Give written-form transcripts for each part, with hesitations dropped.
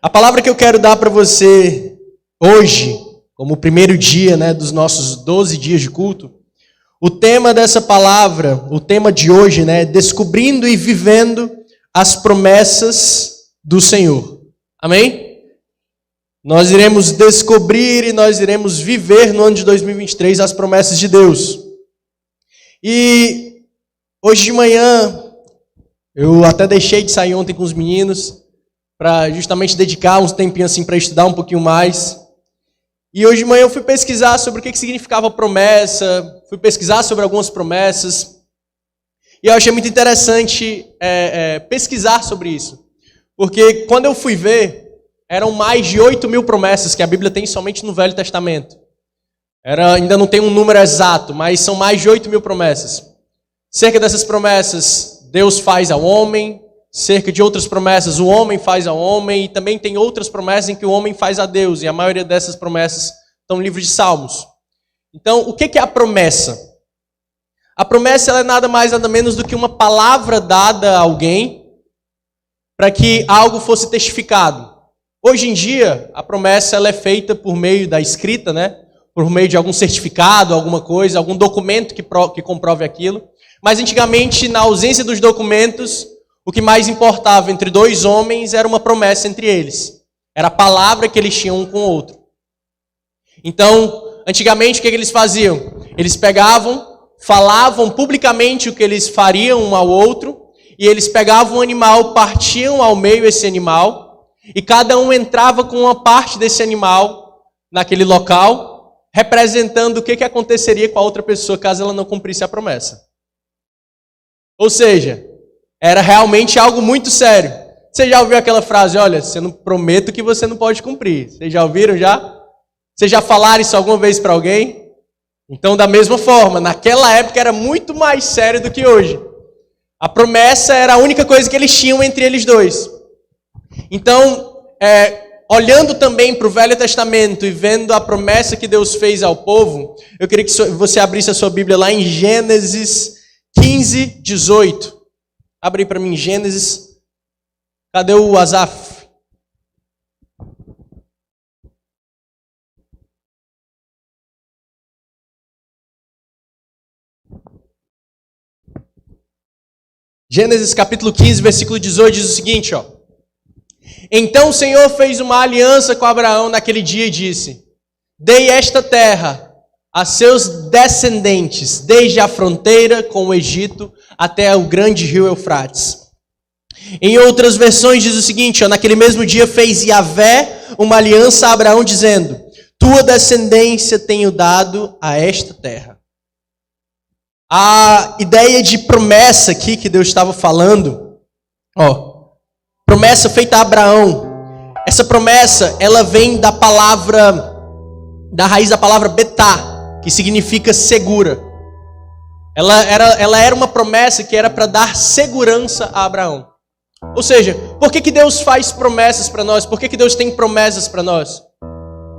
A palavra que eu quero dar para você hoje, como o primeiro dia, dos nossos 12 dias de culto, o tema dessa palavra, o tema de hoje, é descobrindo e vivendo as promessas do Senhor. Amém? Nós iremos descobrir e nós iremos viver no ano de 2023 as promessas de Deus. E hoje de manhã, eu até deixei de sair ontem com os meninos para justamente dedicar uns tempinhos assim para estudar um pouquinho mais. E hoje de manhã eu fui pesquisar sobre o que significava promessa, fui pesquisar sobre algumas promessas. E eu achei muito interessante pesquisar sobre isso. Porque quando eu fui ver, eram mais de 8.000 promessas que a Bíblia tem somente no Velho Testamento. Ainda não tem um número exato, mas são mais de 8.000 promessas. Cerca dessas promessas, Deus faz ao homem. Cerca de outras promessas, o homem faz ao homem. E também tem outras promessas em que o homem faz a Deus. E a maioria dessas promessas estão no livro de Salmos. Então, o que é a promessa? A promessa ela é nada mais, nada menos do que uma palavra dada a alguém para que algo fosse testificado. Hoje em dia, a promessa ela é feita por meio da escrita, por meio de algum certificado, alguma coisa, algum documento que comprove aquilo. Mas antigamente, na ausência dos documentos, o que mais importava entre dois homens era uma promessa entre eles. Era a palavra que eles tinham um com o outro. Então, antigamente, o que eles faziam? Eles pegavam, falavam publicamente o que eles fariam um ao outro, e eles pegavam um animal, partiam ao meio esse animal, e cada um entrava com uma parte desse animal naquele local, representando o que aconteceria com a outra pessoa caso ela não cumprisse a promessa. Ou seja, era realmente algo muito sério. Você já ouviu aquela frase, olha, você não prometo que você não pode cumprir. Vocês já ouviram já? Vocês já falaram isso alguma vez para alguém? Então, da mesma forma, naquela época era muito mais sério do que hoje. A promessa era a única coisa que eles tinham entre eles dois. Então, olhando também para o Velho Testamento e vendo a promessa que Deus fez ao povo, eu queria que você abrisse a sua Bíblia lá em Gênesis 15, 18. Abre aí para mim, Gênesis. Cadê o Asaf? Gênesis capítulo 15, versículo 18 diz o seguinte, ó. Então o Senhor fez uma aliança com Abraão naquele dia e disse: dei esta terra a seus descendentes, desde a fronteira com o Egito até o grande rio Eufrates. Em outras versões diz o seguinte, naquele mesmo dia fez Yahvé uma aliança a Abraão dizendo: tua descendência tenho dado a esta terra. A ideia de promessa aqui que Deus estava falando, promessa feita a Abraão. Essa promessa, ela vem da raiz da palavra betá, que significa segura. Ela era uma promessa que era para dar segurança a Abraão. Ou seja, por que Deus faz promessas para nós? Por que Deus tem promessas para nós?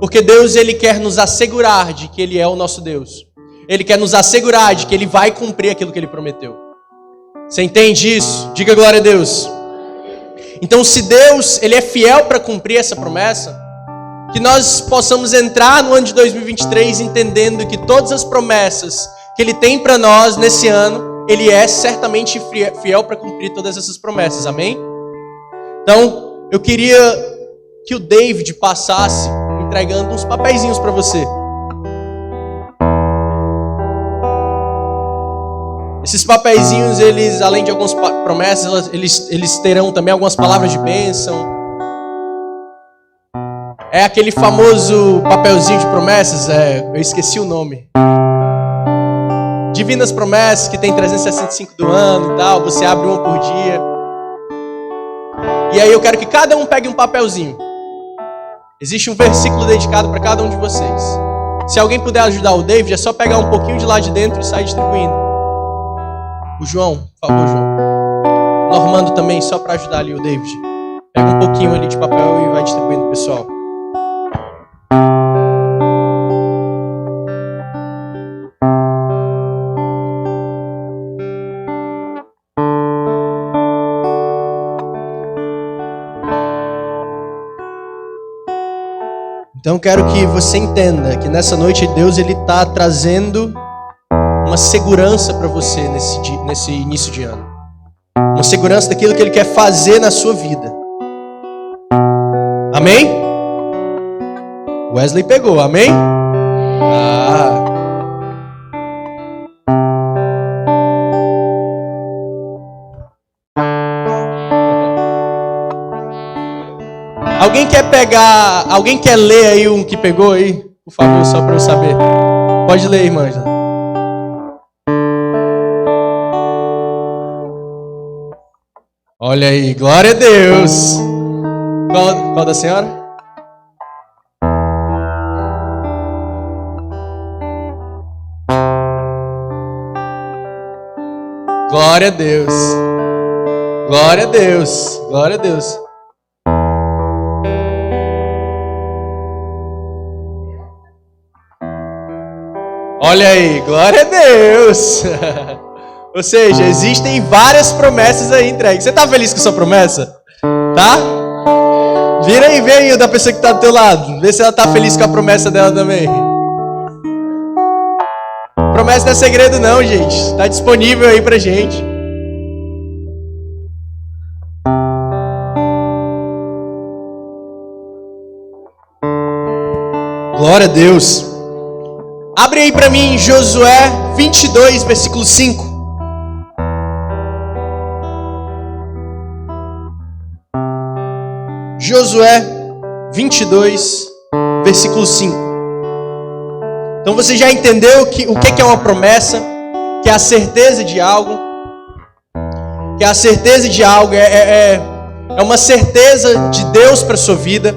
Porque Deus ele quer nos assegurar de que Ele é o nosso Deus. Ele quer nos assegurar de que Ele vai cumprir aquilo que Ele prometeu. Você entende isso? Diga glória a Deus. Então, se Deus ele é fiel para cumprir essa promessa, que nós possamos entrar no ano de 2023 entendendo que todas as promessas que Ele tem para nós nesse ano, Ele é certamente fiel para cumprir todas essas promessas, amém? Então, eu queria que o David passasse entregando uns papeizinhos para você. Esses papeizinhos, eles, além de algumas promessas, eles terão também algumas palavras de bênção. É aquele famoso papelzinho de promessas, eu esqueci o nome. Divinas Promessas, que tem 365 do ano e tal, você abre uma por dia. E aí eu quero que cada um pegue um papelzinho. Existe um versículo dedicado para cada um de vocês. Se alguém puder ajudar o David, é só pegar um pouquinho de lá de dentro e sair distribuindo. O João, por favor, João. Normando também, só para ajudar ali o David. Pega um pouquinho ali de papel e vai distribuindo pro pessoal. Então eu quero que você entenda que nessa noite Deus está trazendo uma segurança para você nesse início de ano. Uma segurança daquilo que Ele quer fazer na sua vida. Amém? Wesley pegou, amém? Alguém quer ler aí um que pegou aí? Por favor, só para eu saber. Pode ler, irmã. Olha aí, glória a Deus. Qual da senhora? Glória a Deus. Glória a Deus. Glória a Deus. Olha aí, glória a Deus. Ou seja, existem várias promessas aí entregues. Você tá feliz com sua promessa? Tá? Vira aí, vem aí da pessoa que tá do teu lado. Vê se ela tá feliz com a promessa dela também. Promessa não é segredo não, gente. Tá disponível aí pra gente. Glória a Deus. Abre aí pra mim Josué 22, versículo 5. Josué 22, versículo 5. Então você já entendeu o que é uma promessa, que é a certeza de algo, que a certeza de algo é uma certeza de Deus para sua vida.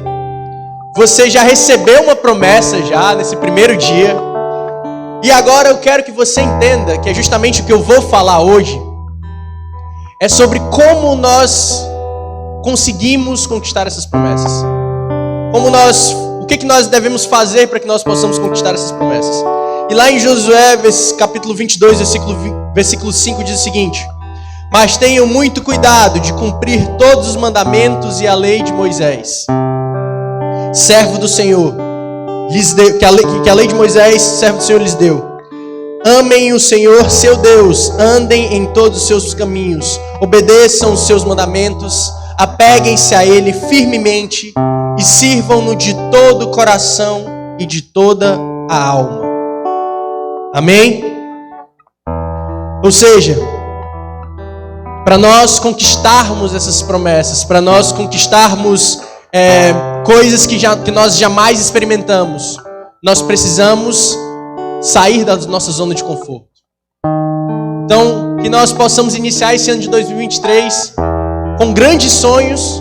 Você já recebeu uma promessa já nesse primeiro dia. E agora eu quero que você entenda que é justamente o que eu vou falar hoje. É sobre como nós conseguimos conquistar essas promessas. O que nós devemos fazer para que nós possamos conquistar essas promessas. E lá em Josué, capítulo 22, versículo 5 diz o seguinte: mas tenham muito cuidado de cumprir todos os mandamentos e a lei de Moisés, servo do Senhor, que a lei de Moisés, servo do Senhor, lhes deu. Amem o Senhor, seu Deus, andem em todos os seus caminhos, obedeçam os seus mandamentos, apeguem-se a Ele firmemente e sirvam-no de todo o coração e de toda a alma. Amém? Ou seja, para nós conquistarmos essas promessas, para nós conquistarmos coisas que nós jamais experimentamos, nós precisamos sair da nossa zona de conforto. Então, que nós possamos iniciar esse ano de 2023 com grandes sonhos,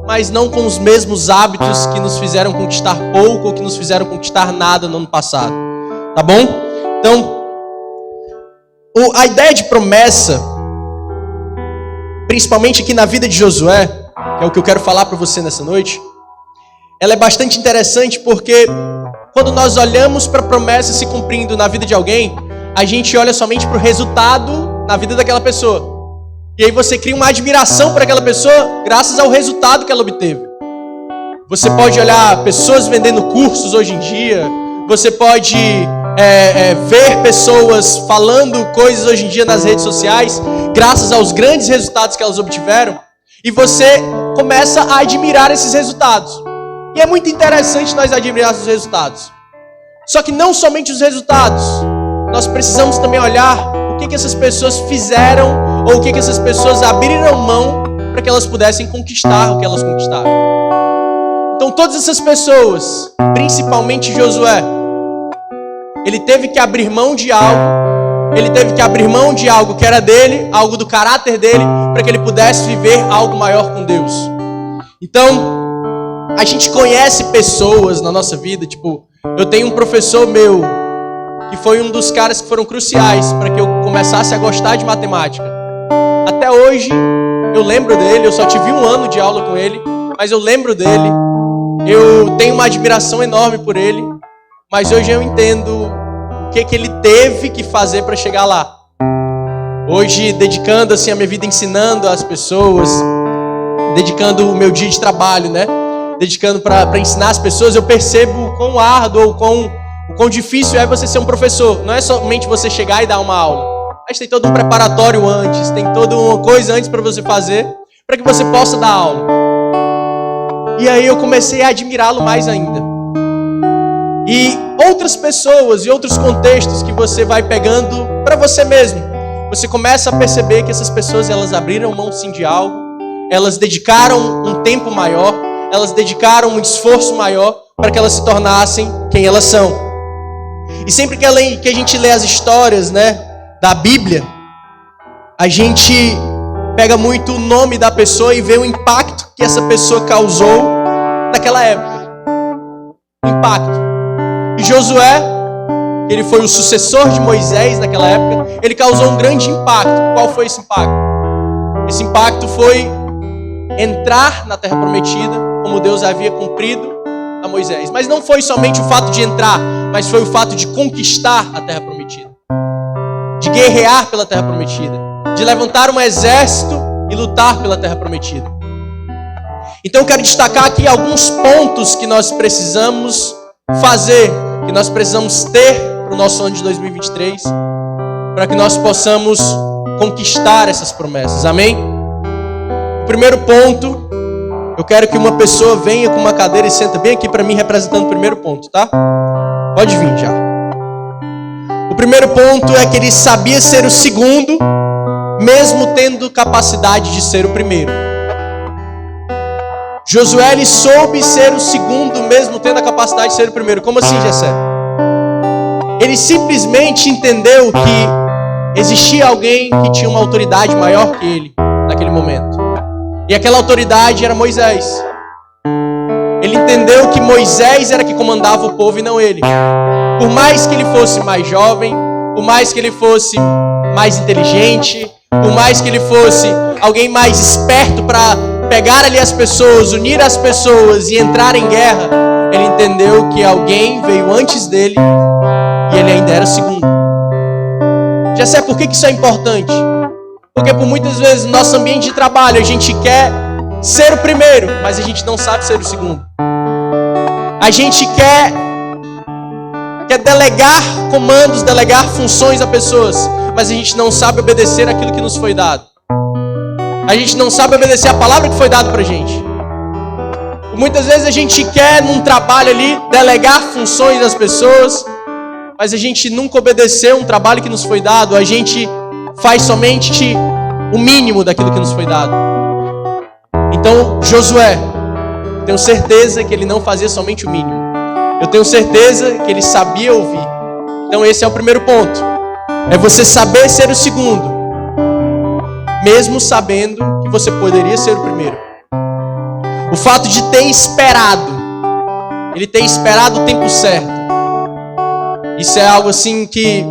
mas não com os mesmos hábitos que nos fizeram conquistar pouco ou que nos fizeram conquistar nada no ano passado. Tá bom? Então, a ideia de promessa, principalmente aqui na vida de Josué, que é o que eu quero falar para você nessa noite, ela é bastante interessante porque quando nós olhamos para a promessa se cumprindo na vida de alguém, a gente olha somente para o resultado na vida daquela pessoa. E aí você cria uma admiração por aquela pessoa graças ao resultado que ela obteve. Você pode olhar pessoas vendendo cursos hoje em dia, você pode ver pessoas falando coisas hoje em dia nas redes sociais, graças aos grandes resultados que elas obtiveram, e você começa a admirar esses resultados. E é muito interessante nós admirarmos os resultados. Só que não somente os resultados, nós precisamos também olhar o que essas pessoas fizeram ou o que essas pessoas abriram mão para que elas pudessem conquistar o que elas conquistaram. Então todas essas pessoas, principalmente Josué, ele teve que abrir mão de algo, que era dele, algo do caráter dele, para que ele pudesse viver algo maior com Deus. Então, a gente conhece pessoas na nossa vida, eu tenho um professor meu, que foi um dos caras que foram cruciais para que eu começasse a gostar de matemática. Até hoje, eu lembro dele, eu só tive 1 ano de aula com ele, mas eu lembro dele, eu tenho uma admiração enorme por ele, mas hoje eu entendo o que ele teve que fazer para chegar lá. Hoje, dedicando assim a minha vida ensinando as pessoas, dedicando o meu dia de trabalho, né? dedicando para ensinar as pessoas, eu percebo o quão árduo, o quão difícil é você ser um professor. Não é somente você chegar e dar uma aula, mas tem todo um preparatório antes, tem toda uma coisa antes para você fazer, para que você possa dar aula. E aí eu comecei a admirá-lo mais ainda. E outras pessoas e outros contextos que você vai pegando para você mesmo, você começa a perceber que essas pessoas, elas abriram mão sim de algo, elas dedicaram um tempo maior, elas dedicaram um esforço maior para que elas se tornassem quem elas são. E sempre que a gente lê as histórias, né, da Bíblia, a gente pega muito o nome da pessoa e vê o impacto que essa pessoa causou naquela época. Impacto. E Josué, ele foi o sucessor de Moisés naquela época, ele causou um grande impacto. Qual foi esse impacto? Esse impacto foi entrar na Terra Prometida, como Deus havia cumprido a Moisés. Mas não foi somente o fato de entrar, mas foi o fato de conquistar a Terra Prometida. De guerrear pela Terra Prometida. De levantar um exército e lutar pela Terra Prometida. Então eu quero destacar aqui alguns pontos que nós precisamos fazer, que nós precisamos ter para o nosso ano de 2023, para que nós possamos conquistar essas promessas. Amém? O primeiro ponto, eu quero que uma pessoa venha com uma cadeira e senta bem aqui para mim, representando o primeiro ponto, tá? Pode vir já. O primeiro ponto é que ele sabia ser o segundo, mesmo tendo capacidade de ser o primeiro. Josué, ele soube ser o segundo, mesmo tendo a capacidade de ser o primeiro. Como assim, Jessé? Ele simplesmente entendeu que existia alguém que tinha uma autoridade maior que ele naquele momento. E aquela autoridade era Moisés. Ele entendeu que Moisés era que comandava o povo e não ele. Por mais que ele fosse mais jovem, por mais que ele fosse mais inteligente, por mais que ele fosse alguém mais esperto para pegar ali as pessoas, unir as pessoas e entrar em guerra, ele entendeu que alguém veio antes dele e ele ainda era segundo. Já sei por que isso é importante? Porque por muitas vezes no nosso ambiente de trabalho a gente quer ser o primeiro, mas a gente não sabe ser o segundo. A gente quer delegar comandos, delegar funções a pessoas, mas a gente não sabe obedecer aquilo que nos foi dado. A gente não sabe obedecer a palavra que foi dada pra gente. Muitas vezes a gente quer, num trabalho ali, delegar funções às pessoas, mas a gente nunca obedeceu um trabalho que nos foi dado. A gente faz somente o mínimo daquilo que nos foi dado. Então, Josué, tenho certeza que ele não fazia somente o mínimo. Eu tenho certeza que ele sabia ouvir. Então esse é o primeiro ponto. É você saber ser o segundo, mesmo sabendo que você poderia ser o primeiro. O fato de ter esperado, ele ter esperado o tempo certo. Isso é algo assim que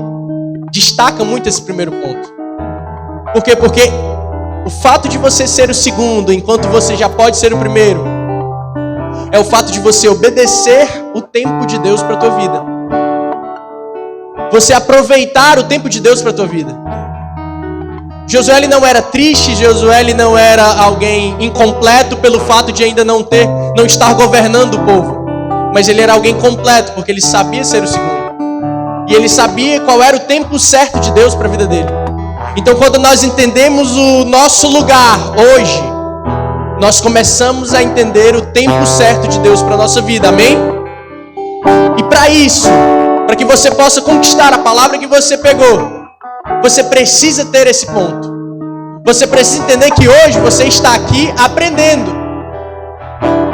destaca muito esse primeiro ponto. Por quê? Porque o fato de você ser o segundo, enquanto você já pode ser o primeiro, é o fato de você obedecer o tempo de Deus para a tua vida. Você aproveitar o tempo de Deus para a tua vida. Josué, ele não era triste, Josué, ele não era alguém incompleto pelo fato de ainda não estar governando o povo. Mas ele era alguém completo, porque ele sabia ser o segundo. E ele sabia qual era o tempo certo de Deus para a vida dele. Então quando nós entendemos o nosso lugar hoje, nós começamos a entender o tempo certo de Deus para a nossa vida, amém? E para isso, para que você possa conquistar a palavra que você pegou, você precisa ter esse ponto. Você precisa entender que hoje você está aqui aprendendo.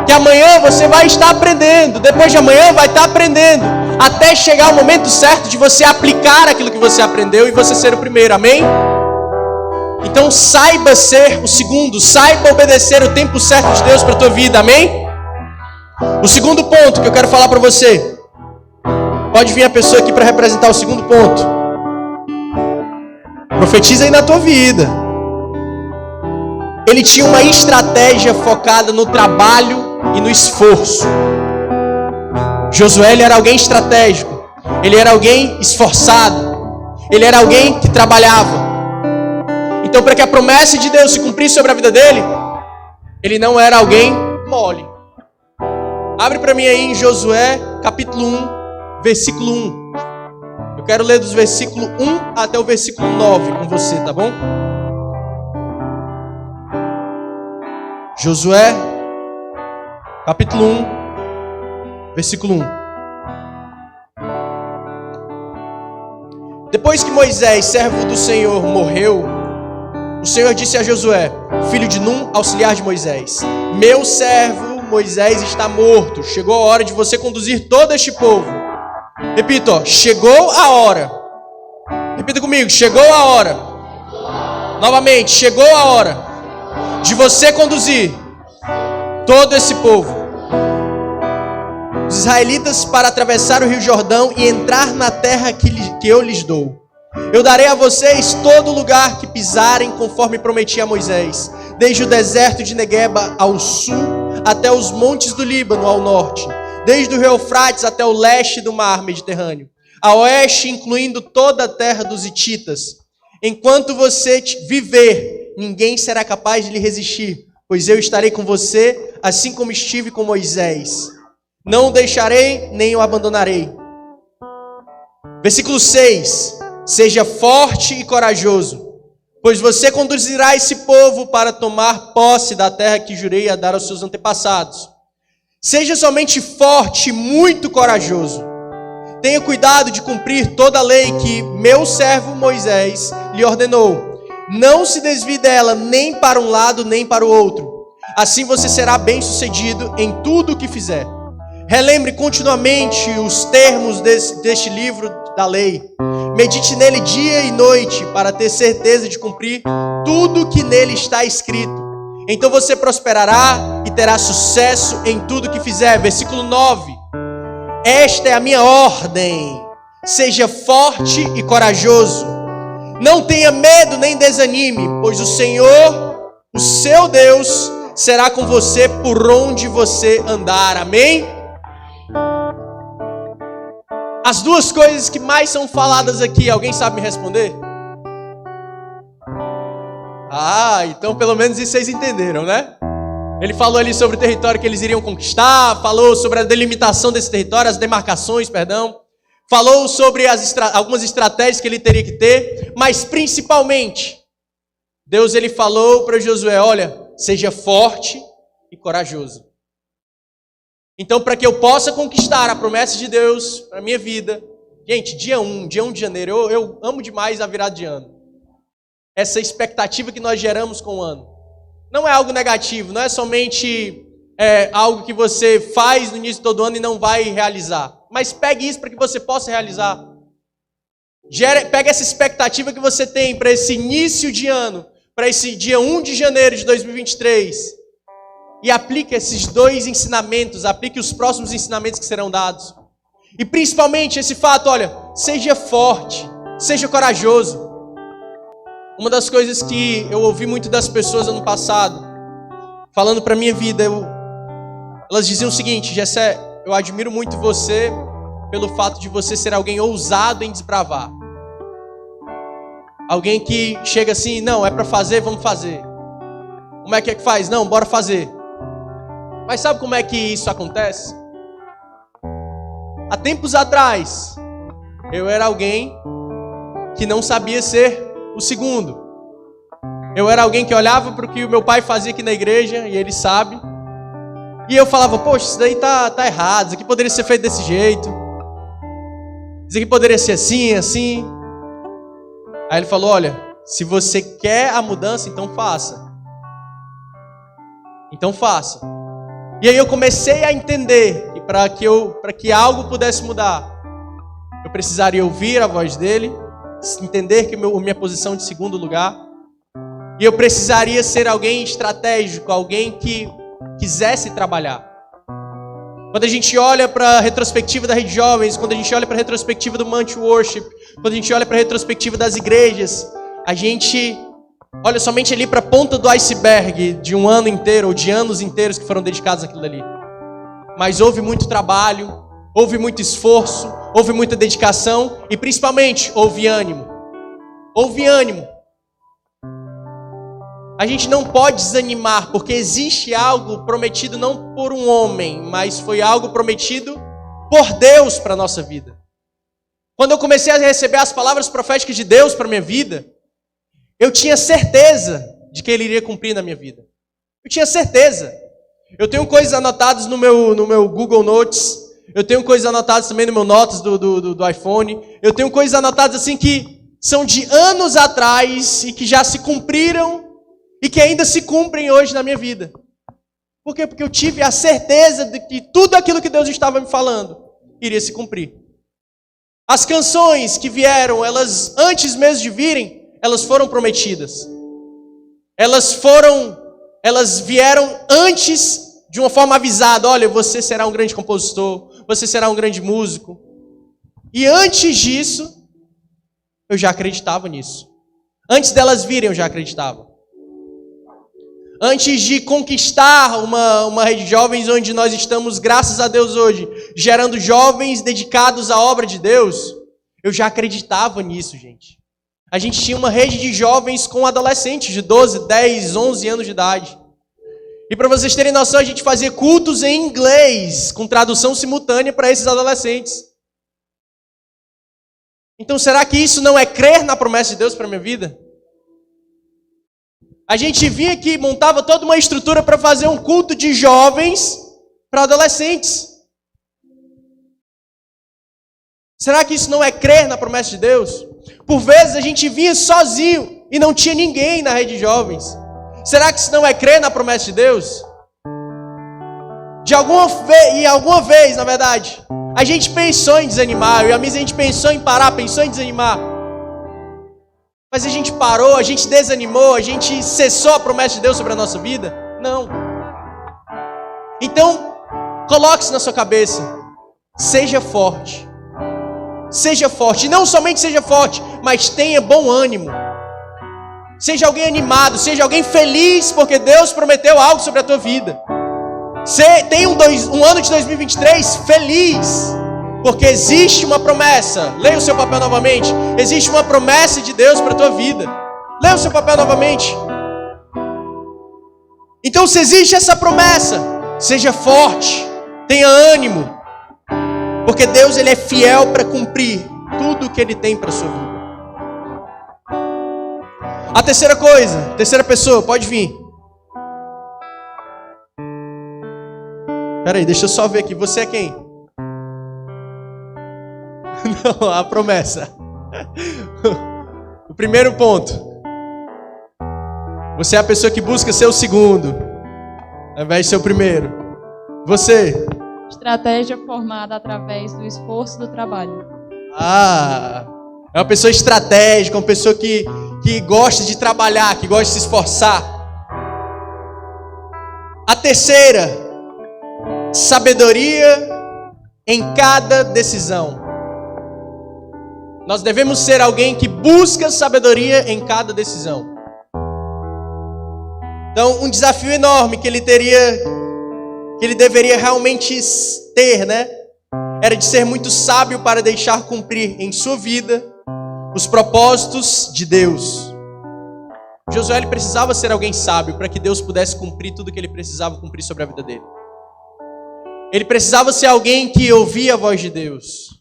Que amanhã você vai estar aprendendo, depois de amanhã vai estar aprendendo, até chegar o momento certo de você aplicar aquilo que você aprendeu e você ser o primeiro, amém? Então saiba ser o segundo, saiba obedecer o tempo certo de Deus para a tua vida, amém? O segundo ponto que eu quero falar para você, pode vir a pessoa aqui para representar o segundo ponto. Profetiza aí na tua vida. Ele tinha uma estratégia focada no trabalho e no esforço. Josué, ele era alguém estratégico, ele era alguém esforçado, ele era alguém que trabalhava. Então, para que a promessa de Deus se cumprisse sobre a vida dele, ele não era alguém mole. Abre para mim aí em Josué, capítulo 1, versículo 1. Eu quero ler dos versículos 1 até o versículo 9 com você, tá bom? Josué, capítulo 1, versículo 1. Depois que Moisés, servo do Senhor, morreu, o Senhor disse a Josué, filho de Num, auxiliar de Moisés: meu servo Moisés está morto. Chegou a hora de você conduzir todo este povo. Repita, ó, chegou a hora. Repita comigo, chegou a hora. Novamente, chegou a hora de você conduzir todo esse povo, os israelitas, para atravessar o rio Jordão e entrar na terra que eu lhes dou. Eu darei a vocês todo lugar que pisarem, conforme prometi a Moisés, desde o deserto de Negueba ao sul, até os montes do Líbano ao norte, desde o rio Eufrates até o leste do mar Mediterrâneo, a oeste, incluindo toda a terra dos hititas. Enquanto você viver, ninguém será capaz de lhe resistir, pois eu estarei com você, assim como estive com Moisés. Não o deixarei, nem o abandonarei. Versículo 6. Seja forte e corajoso, pois você conduzirá esse povo para tomar posse da terra que jurei a dar aos seus antepassados. Seja somente forte e muito corajoso. Tenha cuidado de cumprir toda a lei que meu servo Moisés lhe ordenou. Não se desvie dela nem para um lado nem para o outro. Assim você será bem-sucedido em tudo o que fizer. Relembre continuamente os termos deste livro da lei. Medite nele dia e noite para ter certeza de cumprir tudo o que nele está escrito. Então você prosperará e terá sucesso em tudo que fizer. Versículo 9. Esta é a minha ordem. Seja forte e corajoso. Não tenha medo nem desanime, pois o Senhor, o seu Deus, será com você por onde você andar. Amém? As duas coisas que mais são faladas aqui, alguém sabe me responder? Então pelo menos isso vocês entenderam, né? Ele falou ali sobre o território que eles iriam conquistar, falou sobre a delimitação desse território, as demarcações, perdão. Falou sobre algumas estratégias que ele teria que ter, mas principalmente, Deus ele falou para Josué, olha, seja forte e corajoso. Então, para que eu possa conquistar a promessa de Deus para a minha vida, gente, dia 1 de janeiro, eu amo demais a virada de ano. Essa expectativa que nós geramos com o ano. Não é algo negativo, não é somente algo que você faz no início de todo ano e não vai realizar. Mas pegue isso para que você possa realizar. Pegue essa expectativa que você tem para esse início de ano, para esse dia 1 de janeiro de 2023. E aplique esses dois ensinamentos, aplique os próximos ensinamentos que serão dados. E principalmente esse fato, olha, seja forte, seja corajoso. Uma das coisas que eu ouvi muito das pessoas ano passado, falando para a minha vida, elas diziam o seguinte: Jessé, eu admiro muito você pelo fato de você ser alguém ousado em desbravar. Alguém que chega assim, não, é para fazer, vamos fazer. Como é que faz? Não, bora fazer. Mas sabe como é que isso acontece? Há tempos atrás, eu era alguém que não sabia ser o segundo. Eu era alguém que olhava para o que o meu pai fazia aqui na igreja, e ele sabe. E eu falava, poxa, isso daí tá errado, isso aqui poderia ser feito desse jeito. Isso aqui poderia ser assim, assim. Aí ele falou, olha, se você quer a mudança, então faça. Então faça. E aí eu comecei a entender que para que algo pudesse mudar, eu precisaria ouvir a voz dele, entender que minha posição de segundo lugar, e eu precisaria ser alguém estratégico, alguém que quisesse trabalhar. Quando a gente olha para a retrospectiva da Rede Jovens, quando a gente olha para a retrospectiva do Monte Worship, quando a gente olha para a retrospectiva das igrejas, a gente olha somente ali para a ponta do iceberg de um ano inteiro, ou de anos inteiros que foram dedicados àquilo dali. Mas houve muito trabalho, houve muito esforço, houve muita dedicação e principalmente houve ânimo. Houve ânimo. a gente não pode desanimar, porque existe algo prometido não por um homem, mas foi algo prometido por Deus para a nossa vida. Quando eu comecei a receber as palavras proféticas de Deus para a minha vida, eu tinha certeza de que Ele iria cumprir na minha vida. Eu tinha certeza. Eu tenho coisas anotadas no meu Google Notes, eu tenho coisas anotadas também no meu Notas do iPhone, eu tenho coisas anotadas assim que são de anos atrás e que já se cumpriram e que ainda se cumprem hoje na minha vida. Por quê? Porque eu tive a certeza de que tudo aquilo que Deus estava me falando iria se cumprir. As canções que vieram, elas antes mesmo de virem, elas foram prometidas. Elas vieram antes de uma forma avisada. Olha, você será um grande compositor, você será um grande músico. E antes disso, eu já acreditava nisso. Antes delas virem, eu já acreditava. Antes de conquistar uma rede de jovens onde nós estamos, graças a Deus hoje, gerando jovens dedicados à obra de Deus, eu já acreditava nisso, gente. A gente tinha uma rede de jovens com adolescentes de 12, 10, 11 anos de idade. E para vocês terem noção, a gente fazia cultos em inglês, com tradução simultânea para esses adolescentes. Então será que isso não é crer na promessa de Deus para a minha vida? A gente vinha aqui, montava toda uma estrutura para fazer um culto de jovens para adolescentes. Será que isso não é crer na promessa de Deus? Por vezes a gente vinha sozinho e não tinha ninguém na rede de jovens. Será que isso não é crer na promessa de Deus? Alguma vez, na verdade, a gente pensou em desanimar, a gente pensou em parar, pensou em desanimar. Mas a gente parou, a gente desanimou, a gente cessou a promessa de Deus sobre a nossa vida? Não. Então, coloque-se na sua cabeça, seja forte. Seja forte, e não somente seja forte, mas tenha bom ânimo. Seja alguém animado, seja alguém feliz, porque Deus prometeu algo sobre a tua vida. Tenha um ano de 2023 feliz, porque existe uma promessa. Leia o seu papel novamente. Existe uma promessa de Deus para a tua vida. Leia o seu papel novamente. Então, se existe essa promessa, seja forte, tenha ânimo, porque Deus, Ele é fiel para cumprir tudo o que Ele tem para a sua vida. A terceira coisa, terceira pessoa, pode vir. Peraí, deixa eu só ver aqui, você é quem? Não, a promessa. O primeiro ponto. Você é a pessoa que busca ser o segundo, ao invés de ser o primeiro. Você? Estratégia formada através do esforço do trabalho. É uma pessoa estratégica, uma pessoa que gosta de trabalhar, que gosta de se esforçar. A terceira, sabedoria em cada decisão. Nós devemos ser alguém que busca sabedoria em cada decisão. Então, um desafio enorme que ele deveria realmente ter, né? Era de ser muito sábio para deixar cumprir em sua vida os propósitos de Deus. Josué, ele precisava ser alguém sábio para que Deus pudesse cumprir tudo o que ele precisava cumprir sobre a vida dele. Ele precisava ser alguém que ouvia a voz de Deus.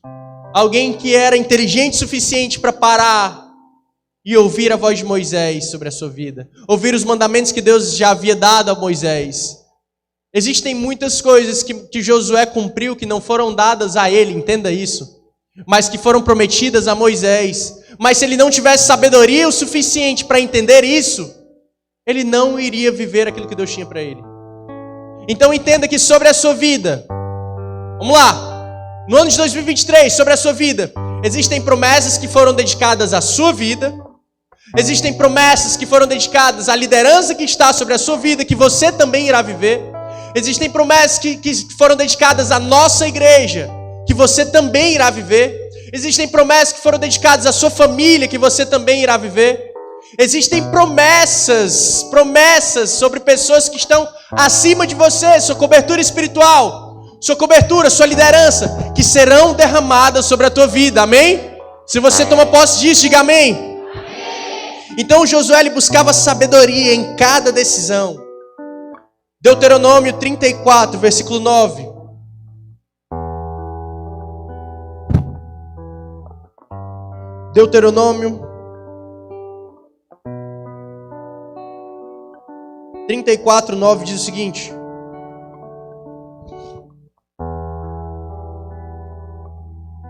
Alguém que era inteligente o suficiente para parar e ouvir a voz de Moisés sobre a sua vida. Ouvir os mandamentos que Deus já havia dado a Moisés. Existem muitas coisas que Josué cumpriu que não foram dadas a ele, entenda isso. Mas que foram prometidas a Moisés. Mas se ele não tivesse sabedoria o suficiente para entender isso, ele não iria viver aquilo que Deus tinha para ele. Então entenda que sobre a sua vida, vamos lá, no ano de 2023, sobre a sua vida, existem promessas que foram dedicadas à sua vida, existem promessas que foram dedicadas à liderança que está sobre a sua vida, que você também irá viver, existem promessas que foram dedicadas à nossa igreja, que você também irá viver, existem promessas que foram dedicadas à sua família, que você também irá viver, existem promessas sobre pessoas que estão acima de você, sua cobertura espiritual, sua cobertura, sua liderança, que serão derramadas sobre a tua vida, amém? Se você toma posse disso, diga amém. Então Josué ele buscava sabedoria em cada decisão. Deuteronômio 34, versículo 9. Deuteronômio 34, 9 diz o seguinte: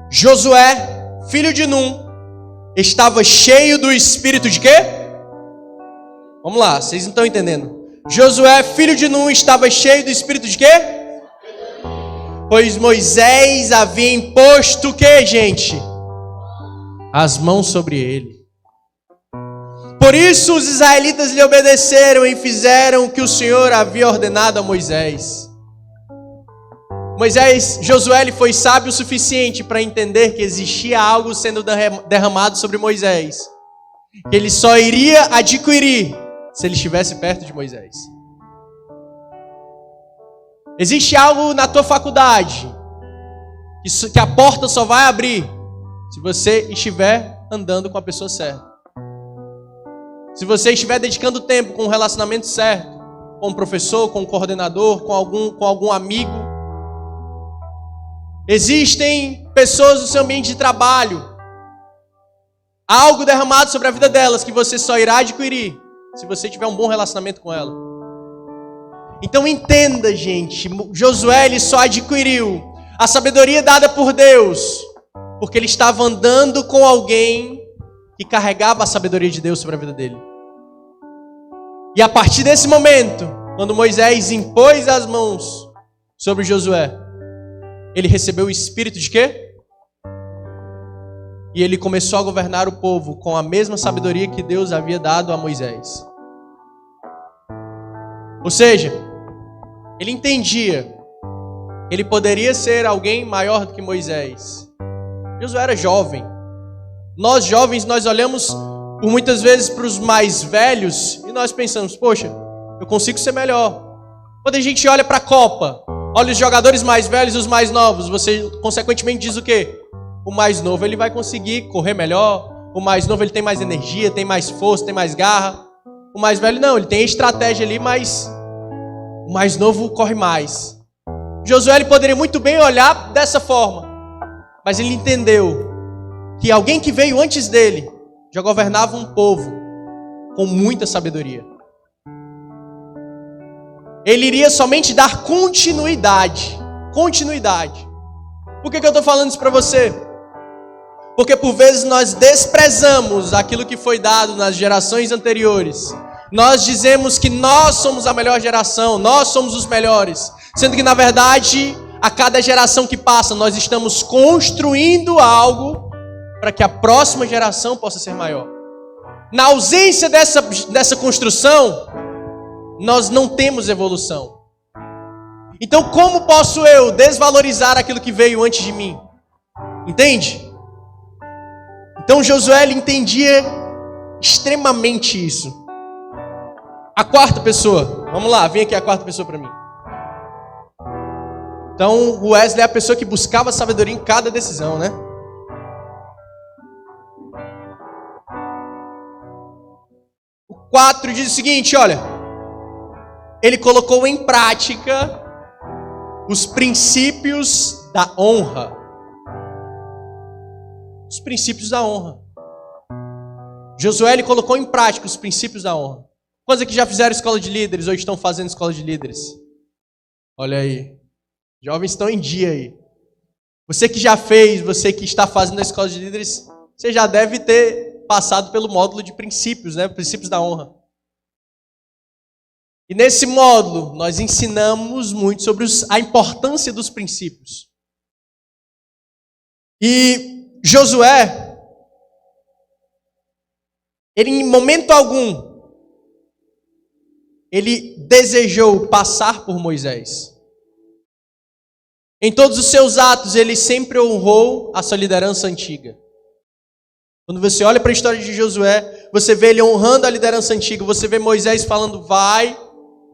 Josué, filho de Num, estava cheio do espírito de quê? Vamos lá, vocês não estão entendendo. Josué, filho de Num, estava cheio do espírito de quê? Pois Moisés havia imposto o quê, gente? As mãos sobre ele. Por isso os israelitas lhe obedeceram e fizeram o que o Senhor havia ordenado a Moisés. Josué ele foi sábio o suficiente para entender que existia algo sendo derramado sobre Moisés, que ele só iria adquirir se ele estivesse perto de Moisés. Existe algo na tua faculdade que a porta só vai abrir se você estiver andando com a pessoa certa. Se você estiver dedicando tempo com o relacionamento certo, com o professor, com o coordenador, com algum amigo. Existem pessoas no seu ambiente de trabalho, algo derramado sobre a vida delas que você só irá adquirir se você tiver um bom relacionamento com ela. Então entenda, gente, Josué ele só adquiriu a sabedoria dada por Deus porque ele estava andando com alguém que carregava a sabedoria de Deus sobre a vida dele. E a partir desse momento, quando Moisés impôs as mãos sobre Josué, ele recebeu o espírito de quê? E ele começou a governar o povo com a mesma sabedoria que Deus havia dado a Moisés. Ou seja, ele entendia que ele poderia ser alguém maior do que Moisés. Josué era jovem. Nós jovens, nós olhamos por muitas vezes para os mais velhos e nós pensamos, poxa, eu consigo ser melhor. Quando a gente olha para a Copa, olha os jogadores mais velhos e os mais novos, você consequentemente diz o quê? O mais novo ele vai conseguir correr melhor, o mais novo ele tem mais energia, tem mais força, tem mais garra. O mais velho não, ele tem estratégia ali, mas o mais novo corre mais. Josué ele poderia muito bem olhar dessa forma, mas ele entendeu que alguém que veio antes dele já governava um povo com muita sabedoria. Ele iria somente dar continuidade. Por que eu estou falando isso para você? Porque por vezes nós desprezamos aquilo que foi dado nas gerações anteriores. Nós dizemos que nós somos a melhor geração, nós somos os melhores. Sendo que na verdade, a cada geração que passa, nós estamos construindo algo para que a próxima geração possa ser maior. Na ausência dessa construção, nós não temos evolução. Então como posso eu desvalorizar aquilo que veio antes de mim? Entende? Então Josué ele entendia extremamente isso. A quarta pessoa, vamos lá, vem aqui a quarta pessoa para mim. Então o Wesley é a pessoa que buscava sabedoria em cada decisão, né? O 4 diz o seguinte, olha, ele colocou em prática os princípios da honra. Os princípios da honra. Josué ele colocou em prática os princípios da honra. Quantos aqui já fizeram escola de líderes ou estão fazendo escola de líderes? Olha aí. Jovens estão em dia aí. Você que já fez, você que está fazendo a escola de líderes, você já deve ter passado pelo módulo de princípios, né? Princípios da honra. E nesse módulo, nós ensinamos muito sobre a importância dos princípios. E Josué, ele em momento algum, ele desejou passar por Moisés. Em todos os seus atos, ele sempre honrou a sua liderança antiga. Quando você olha para a história de Josué, você vê ele honrando a liderança antiga, você vê Moisés falando vai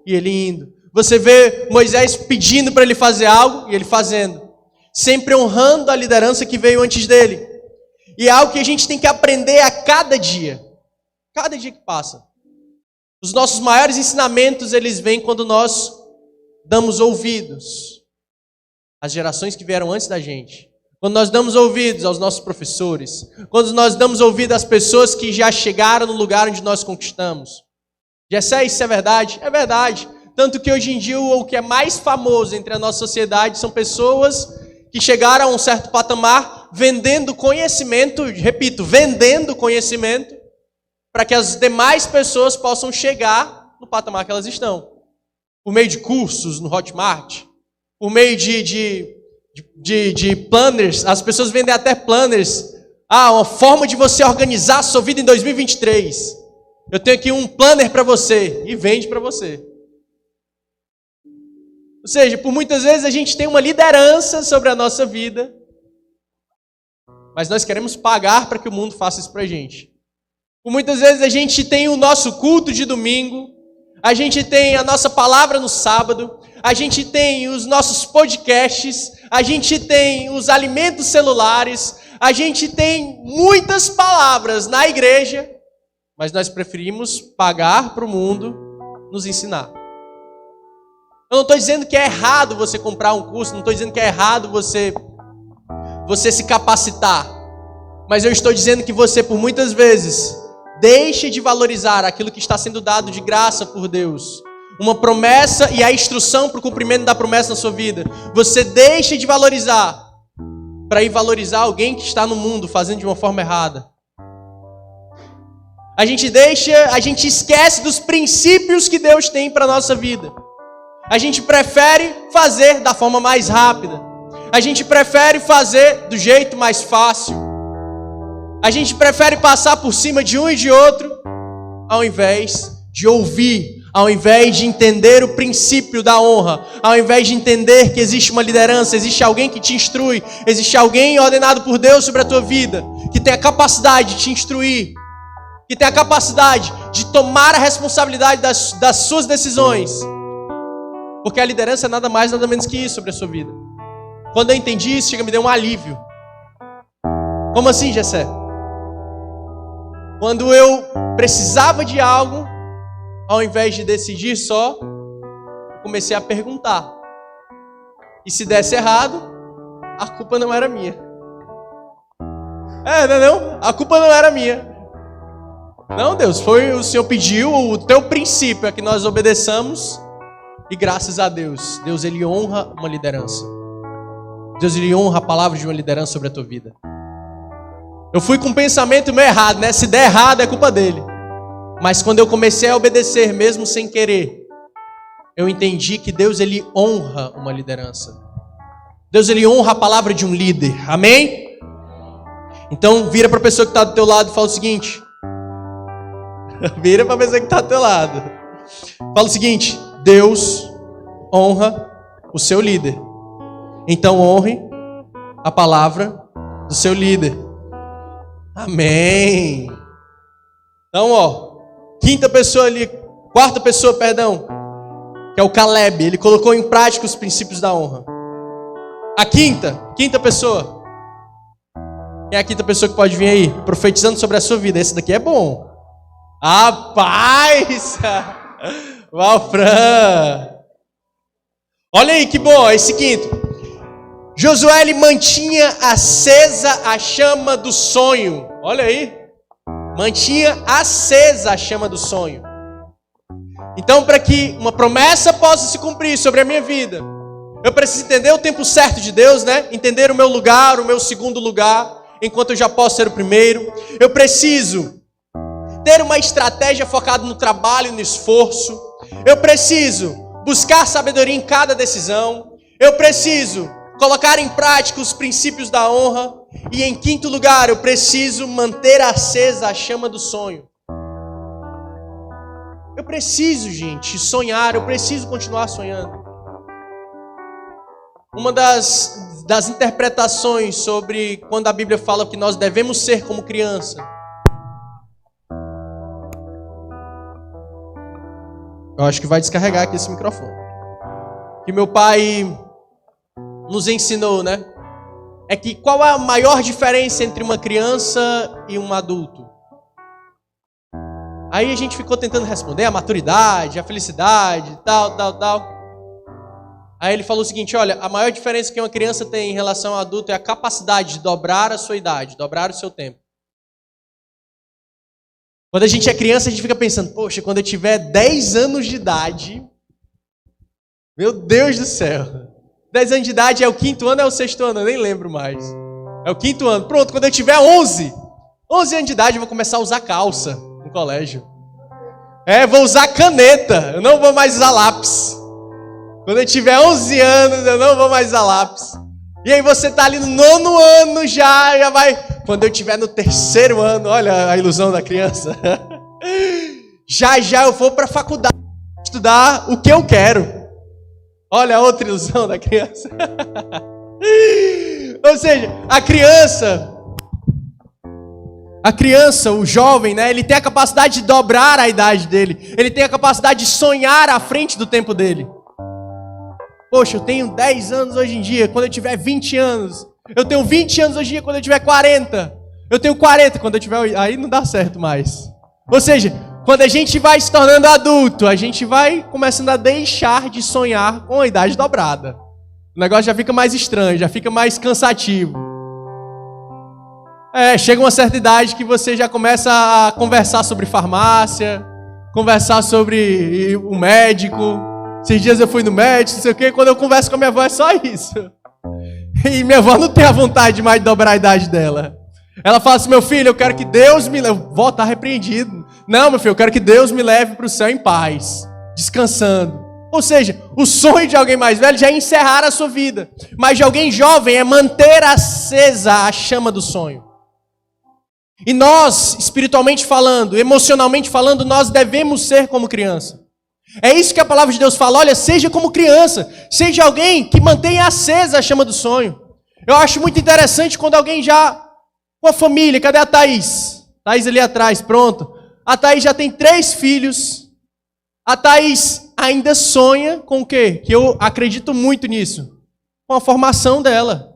e ele indo. Você vê Moisés pedindo para ele fazer algo e ele fazendo. Sempre honrando a liderança que veio antes dele. E é algo que a gente tem que aprender a cada dia. Cada dia que passa. Os nossos maiores ensinamentos, eles vêm quando nós damos ouvidos às gerações que vieram antes da gente. Quando nós damos ouvidos aos nossos professores. Quando nós damos ouvido às pessoas que já chegaram no lugar onde nós conquistamos. Jessé, isso é verdade? É verdade. Tanto que hoje em dia o que é mais famoso entre a nossa sociedade são pessoas que chegaram a um certo patamar vendendo conhecimento, repito, vendendo conhecimento, para que as demais pessoas possam chegar no patamar que elas estão. Por meio de cursos no Hotmart, por meio de planners, as pessoas vendem até planners. Uma forma de você organizar a sua vida em 2023. Eu tenho aqui um planner para você, e vende para você. Ou seja, por muitas vezes a gente tem uma liderança sobre a nossa vida, mas nós queremos pagar para que o mundo faça isso para a gente. Por muitas vezes a gente tem o nosso culto de domingo, a gente tem a nossa palavra no sábado, a gente tem os nossos podcasts, a gente tem os alimentos celulares, a gente tem muitas palavras na igreja, mas nós preferimos pagar para o mundo nos ensinar. Eu não estou dizendo que é errado você comprar um curso, não estou dizendo que é errado você se capacitar, mas eu estou dizendo que você, por muitas vezes, deixe de valorizar aquilo que está sendo dado de graça por Deus. Uma promessa e a instrução para o cumprimento da promessa na sua vida. Você deixa de valorizar para ir valorizar alguém que está no mundo fazendo de uma forma errada. A gente esquece dos princípios que Deus tem para a nossa vida. A gente prefere fazer da forma mais rápida. A gente prefere fazer do jeito mais fácil. A gente prefere passar por cima de um e de outro, ao invés de ouvir, ao invés de entender o princípio da honra, ao invés de entender que existe uma liderança, existe alguém que te instrui, existe alguém ordenado por Deus sobre a tua vida, que tem a capacidade de te instruir, que tem a capacidade de tomar a responsabilidade das suas decisões. Porque a liderança é nada mais, nada menos que isso sobre a sua vida. Quando eu entendi isso, me deu um alívio. Como assim, Jessé? Quando eu precisava de algo, ao invés de decidir só, comecei a perguntar. E se desse errado, a culpa não era minha. Não? A culpa não era minha. Não, Deus, o Senhor pediu, o teu princípio é que nós obedeçamos. E graças a Deus, Deus ele honra uma liderança. Deus ele honra a palavra de uma liderança sobre a tua vida. Eu fui com um pensamento meio errado, né? Se der errado é culpa dele. Mas quando eu comecei a obedecer, mesmo sem querer, eu entendi que Deus ele honra uma liderança. Deus ele honra a palavra de um líder. Amém? Então vira para a pessoa que está do teu lado e fala o seguinte. Vira para a pessoa que está do teu lado. Fala o seguinte: Deus honra o seu líder. Então honre a palavra do seu líder. Amém. Então, quarta pessoa, que é o Caleb, ele colocou em prática os princípios da honra. A quinta pessoa. Quem é a quinta pessoa que pode vir aí? Profetizando sobre a sua vida. Esse daqui é bom. Rapaz! Valfran! Olha aí que bom, esse quinto. Josué ele mantinha acesa a chama do sonho. Olha aí. Mantinha acesa a chama do sonho. Então, para que uma promessa possa se cumprir sobre a minha vida, eu preciso entender o tempo certo de Deus, né? Entender o meu lugar, o meu segundo lugar, enquanto eu já posso ser o primeiro. Eu preciso ter uma estratégia focada no trabalho e no esforço. Eu preciso buscar sabedoria em cada decisão. Eu preciso colocar em prática os princípios da honra. E em quinto lugar, eu preciso manter acesa a chama do sonho. Eu preciso, gente, sonhar. Eu preciso continuar sonhando. Uma das interpretações sobre quando a Bíblia fala que nós devemos ser como criança. Eu acho que vai descarregar aqui esse microfone. Que meu pai nos ensinou, né? É que qual é a maior diferença entre uma criança e um adulto? Aí a gente ficou tentando responder a maturidade, a felicidade, tal. Aí ele falou o seguinte, olha, a maior diferença que uma criança tem em relação ao adulto é a capacidade de dobrar a sua idade, dobrar o seu tempo. Quando a gente é criança, a gente fica pensando, poxa, quando eu tiver 10 anos de idade, meu Deus do céu. 10 anos de idade é o 5º ano ou é o 6º ano? Eu nem lembro mais. É o 5º ano. Pronto, quando eu tiver 11 anos de idade, eu vou começar a usar calça no colégio. Vou usar caneta, eu não vou mais usar lápis. Quando eu tiver 11 anos, eu não vou mais usar lápis. E aí você tá ali no 9º ano, já vai... Quando eu tiver no 3º ano, olha a ilusão da criança. Já eu vou para a faculdade estudar o que eu quero. Olha a outra ilusão da criança. Ou seja, a criança, o jovem, né, ele tem a capacidade de dobrar a idade dele. Ele tem a capacidade de sonhar à frente do tempo dele. Poxa, eu tenho 10 anos hoje em dia, quando eu tiver 20 anos. Eu tenho 20 anos hoje em dia, quando eu tiver 40. Eu tenho 40, quando eu tiver... Aí não dá certo mais. Ou seja, quando a gente vai se tornando adulto, a gente vai começando a deixar de sonhar com a idade dobrada. O negócio já fica mais estranho, já fica mais cansativo. Chega uma certa idade que você já começa a conversar sobre farmácia, conversar sobre o médico. Esses dias eu fui no médico, não sei o quê, quando eu converso com a minha avó é só isso. E minha avó não tem a vontade mais de dobrar a idade dela. Ela fala assim, meu filho, eu quero que Deus me leve. Vó, tá repreendido. Não, meu filho, eu quero que Deus me leve para o céu em paz, descansando. Ou seja, o sonho de alguém mais velho já é encerrar a sua vida. Mas de alguém jovem é manter acesa a chama do sonho. E nós, espiritualmente falando, emocionalmente falando, nós devemos ser como criança. É isso que a palavra de Deus fala, olha, seja como criança, seja alguém que mantenha acesa a chama do sonho. Eu acho muito interessante quando alguém já, com a família, cadê a Thaís? Thaís ali atrás, pronto. A Thaís já tem 3 filhos, a Thaís ainda sonha com o quê? Que eu acredito muito nisso, com a formação dela.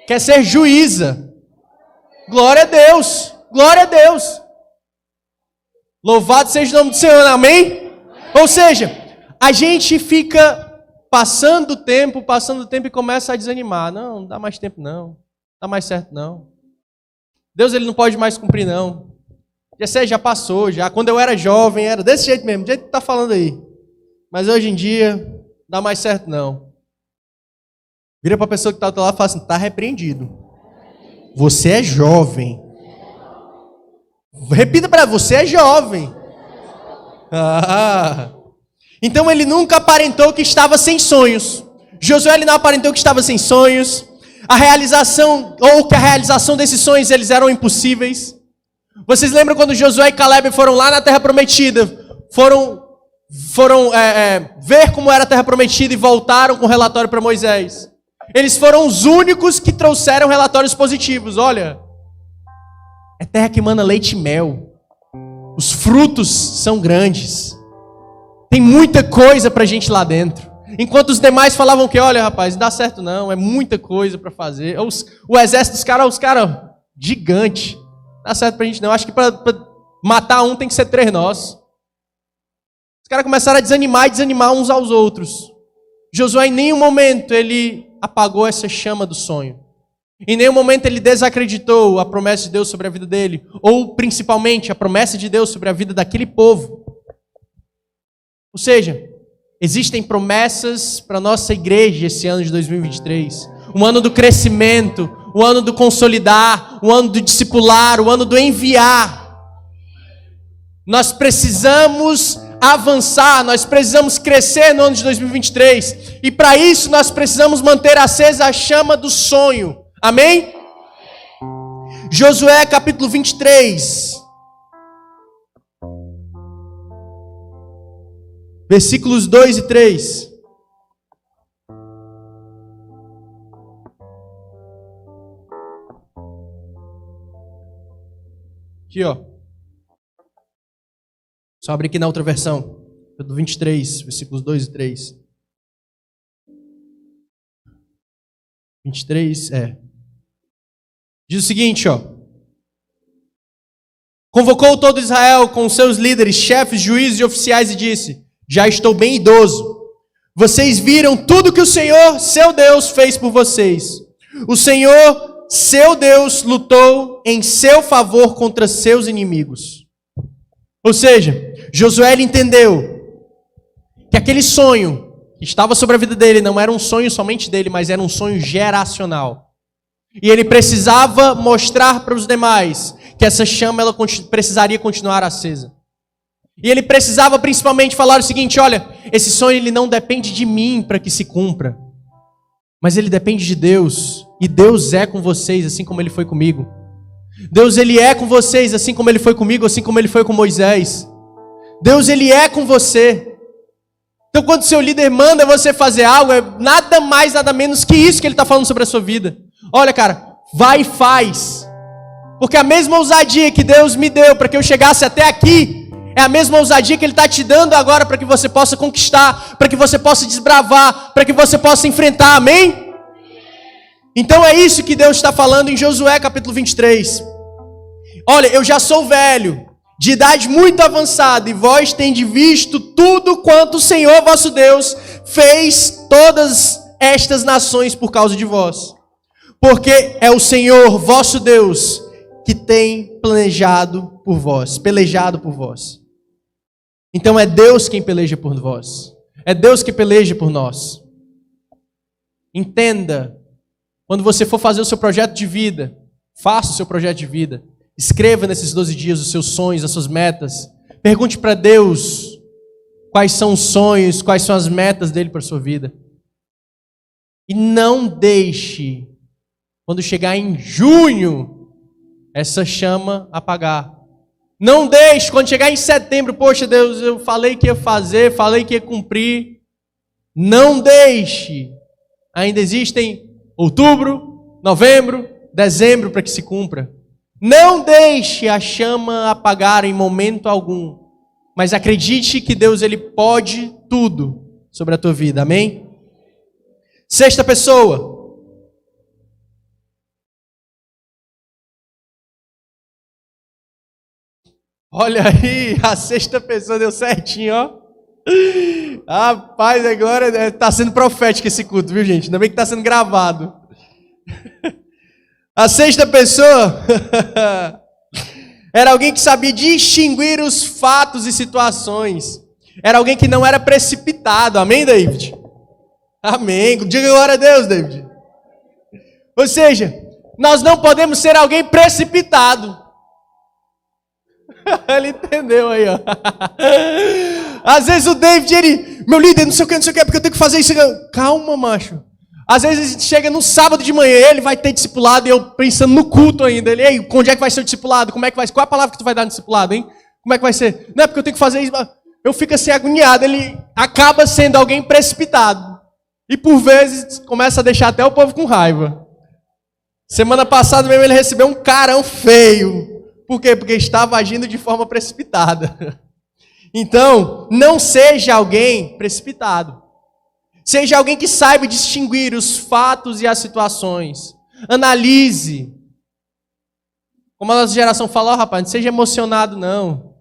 Quer ser juíza. Glória a Deus, glória a Deus. Louvado seja o nome do Senhor, amém? Ou seja, a gente fica passando o tempo e começa a desanimar. Não dá mais tempo não dá mais certo não. Deus ele não pode mais cumprir não. Já passou, já. Quando eu era jovem era desse jeito mesmo, do jeito que tá falando aí. Mas hoje em dia, não dá mais certo não. Vira para a pessoa que está lá e fala assim, tá repreendido. Você é jovem. Repita para ela, você é jovem. Então ele nunca aparentou que estava sem sonhos. Josué ele não aparentou que estava sem sonhos. A realização desses sonhos eles eram impossíveis. Vocês lembram quando Josué e Caleb foram lá na Terra Prometida? Foram ver como era a Terra Prometida e voltaram com relatório para Moisés. Eles foram os únicos que trouxeram relatórios positivos. Olha, é terra que mana leite e mel. Os frutos são grandes. Tem muita coisa pra gente lá dentro. Enquanto os demais falavam que, olha rapaz, não dá certo não, é muita coisa pra fazer. O exército dos caras, gigante. Não dá certo pra gente não. Acho que pra matar um tem que ser 3 nós. Os caras começaram a desanimar uns aos outros. Josué em nenhum momento ele apagou essa chama do sonho. Em nenhum momento ele desacreditou a promessa de Deus sobre a vida dele, ou principalmente a promessa de Deus sobre a vida daquele povo. Ou seja, existem promessas para a nossa igreja esse ano de 2023. Um ano do crescimento, um ano do consolidar, um ano do discipular, um ano do enviar. Nós precisamos avançar, nós precisamos crescer no ano de 2023. E para isso nós precisamos manter acesa a chama do sonho. Amém? Josué capítulo 23. Versículos 2 e 3. Aqui, ó. Só abrir aqui na outra versão. Do 23, versículos 2 e 3. 23, Diz o seguinte, ó. Convocou todo Israel com seus líderes, chefes, juízes e oficiais e disse: já estou bem idoso. Vocês viram tudo que o Senhor, seu Deus, fez por vocês. O Senhor, seu Deus, lutou em seu favor contra seus inimigos. Ou seja, Josué entendeu que aquele sonho que estava sobre a vida dele não era um sonho somente dele, mas era um sonho geracional. E ele precisava mostrar para os demais que essa chama ela precisaria continuar acesa. E ele precisava principalmente falar o seguinte: olha, esse sonho ele não depende de mim para que se cumpra, mas ele depende de Deus. E Deus é com vocês assim como ele foi comigo. Deus ele é com vocês assim como ele foi comigo, assim como ele foi com Moisés. Deus ele é com você. Então quando seu líder manda você fazer algo, é nada mais, nada menos que isso que ele está falando sobre a sua vida. Olha, cara, vai e faz. Porque a mesma ousadia que Deus me deu para que eu chegasse até aqui, é a mesma ousadia que Ele está te dando agora para que você possa conquistar, para que você possa desbravar, para que você possa enfrentar, amém? Então é isso que Deus está falando em Josué capítulo 23. Olha, eu já sou velho, de idade muito avançada, e vós tendes visto tudo quanto o Senhor vosso Deus fez todas estas nações por causa de vós. Porque é o Senhor vosso Deus que tem pelejado por vós. Então é Deus quem peleja por vós. É Deus que peleja por nós. Entenda, quando você for fazer o seu projeto de vida, faça o seu projeto de vida. Escreva nesses 12 dias os seus sonhos, as suas metas. Pergunte para Deus quais são os sonhos, quais são as metas dele para a sua vida. E não deixe, quando chegar em junho, essa chama apagar. Não deixe, quando chegar em setembro, poxa Deus, eu falei que ia fazer, falei que ia cumprir. Não deixe. Ainda existem outubro, novembro, dezembro para que se cumpra. Não deixe a chama apagar em momento algum. Mas acredite que Deus ele pode tudo sobre a tua vida, amém? Sexta pessoa. Olha aí, a sexta pessoa deu certinho, ó. Rapaz, agora está sendo profético esse culto, viu, gente? Ainda bem que está sendo gravado. A sexta pessoa era alguém que sabia distinguir os fatos e situações. Era alguém que não era precipitado. Amém, David? Amém. Diga glória a Deus, David. Ou seja, nós não podemos ser alguém precipitado. Ele entendeu aí, ó. Às vezes o David, meu líder, não sei o que, porque eu tenho que fazer isso. Calma, macho. Às vezes a gente chega no sábado de manhã, ele vai ter discipulado e eu pensando no culto ainda. Ele, ei, onde é que vai ser o discipulado? Como é que vai ser? Qual é a palavra que tu vai dar no discipulado, hein? Como é que vai ser? Não é porque eu tenho que fazer isso. Eu fico assim agoniado. Ele acaba sendo alguém precipitado. E por vezes começa a deixar até o povo com raiva. Semana passada mesmo ele recebeu um carão feio. Por quê? Porque estava agindo de forma precipitada. Então, não seja alguém precipitado. Seja alguém que saiba distinguir os fatos e as situações. Analise. Como a nossa geração fala, rapaz, não seja emocionado, não.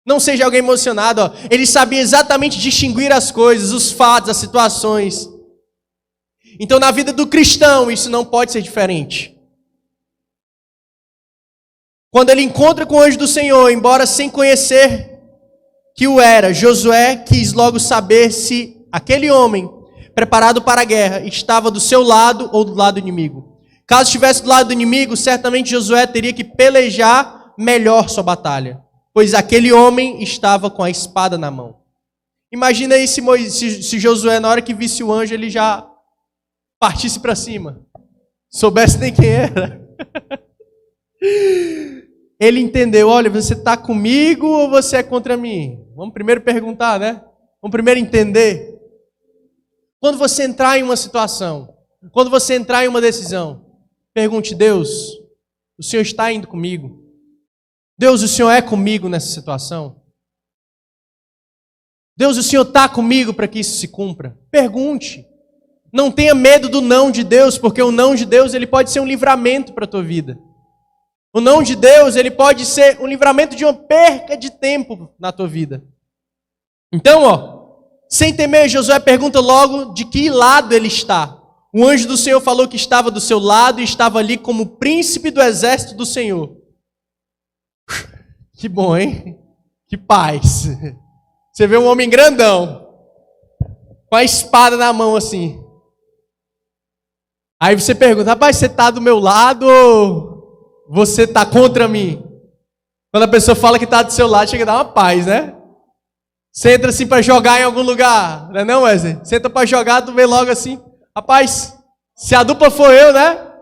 Não seja alguém emocionado, ó. Ele sabia exatamente distinguir as coisas, os fatos, as situações. Então, na vida do cristão, isso não pode ser diferente. Quando ele encontra com o anjo do Senhor, embora sem conhecer que o era, Josué quis logo saber se aquele homem, preparado para a guerra, estava do seu lado ou do lado inimigo. Caso estivesse do lado do inimigo, certamente Josué teria que pelejar melhor sua batalha, pois aquele homem estava com a espada na mão. Imagina aí se Josué, na hora que visse o anjo, ele já partisse para cima, soubesse nem quem era. Ele entendeu, olha, você está comigo ou você é contra mim? Vamos primeiro perguntar, né? Vamos primeiro entender. Quando você entrar em uma situação, quando você entrar em uma decisão, pergunte, Deus, o Senhor está indo comigo? Deus, o Senhor é comigo nessa situação? Deus, o Senhor está comigo para que isso se cumpra? Pergunte. Não tenha medo do não de Deus, porque o não de Deus ele pode ser um livramento para a tua vida. O não de Deus, ele pode ser um livramento de uma perca de tempo na tua vida. Então, sem temer, Josué pergunta logo de que lado ele está. O anjo do Senhor falou que estava do seu lado e estava ali como príncipe do exército do Senhor. Que bom, hein? Que paz. Você vê um homem grandão, com a espada na mão assim. Aí você pergunta, rapaz, você está do meu lado ou você está contra mim? Quando a pessoa fala que está do seu lado, chega a dar uma paz, né? Você entra assim para jogar em algum lugar, não é não, Wesley? Você entra para jogar, tu vê logo assim, rapaz, se a dupla for eu, né?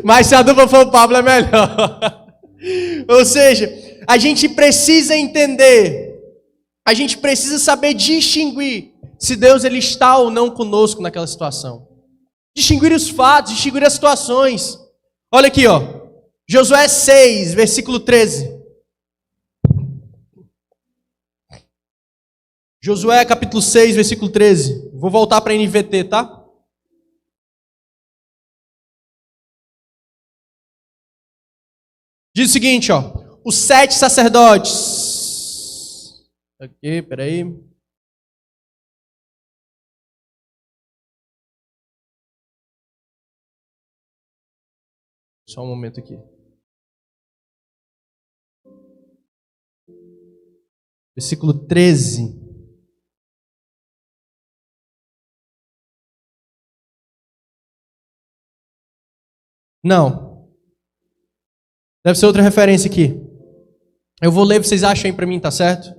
Mas se a dupla for o Pablo é melhor. Ou seja, a gente precisa entender, a gente precisa saber distinguir se Deus ele está ou não conosco naquela situação. Distinguir os fatos, distinguir as situações. Olha aqui, ó. Josué 6, versículo 13. Josué capítulo 6, versículo 13. Vou voltar para a NVT, tá? Diz o seguinte, ó. Os 7 sacerdotes. Aqui, peraí. Só um momento aqui. Versículo 13. Não. Deve ser outra referência aqui. Eu vou ler, vocês acham aí para mim, tá certo?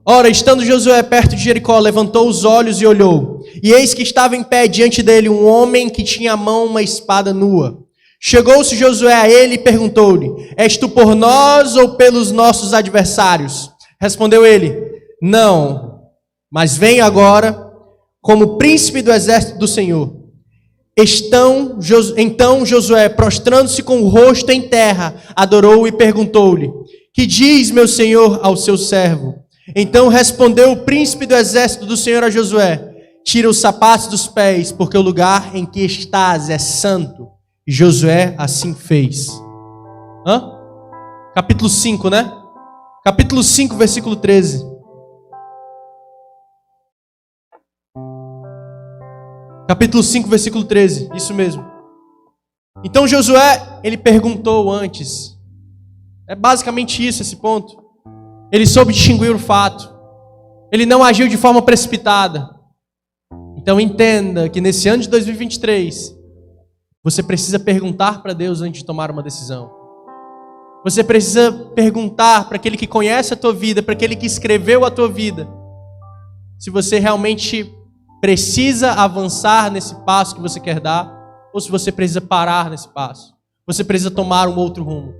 Ora, estando Josué perto de Jericó, levantou os olhos e olhou. E eis que estava em pé diante dele um homem que tinha à mão uma espada nua. Chegou-se Josué a ele e perguntou-lhe, és tu por nós ou pelos nossos adversários? Respondeu ele, não, mas vem agora como príncipe do exército do Senhor. Então Josué, prostrando-se com o rosto em terra, adorou e perguntou-lhe, que diz meu senhor ao seu servo? Então respondeu o príncipe do exército do Senhor a Josué, tira os sapatos dos pés, porque o lugar em que estás é santo. E Josué assim fez. Capítulo 5, né? Capítulo 5, versículo 13. Capítulo 5, versículo 13. Isso mesmo. Então Josué, ele perguntou antes. É basicamente isso, esse ponto. Ele soube distinguir o fato. Ele não agiu de forma precipitada. Então entenda que nesse ano de 2023, você precisa perguntar para Deus antes de tomar uma decisão. Você precisa perguntar para aquele que conhece a tua vida, para aquele que escreveu a tua vida, se você realmente precisa avançar nesse passo que você quer dar, ou se você precisa parar nesse passo. Você precisa tomar um outro rumo.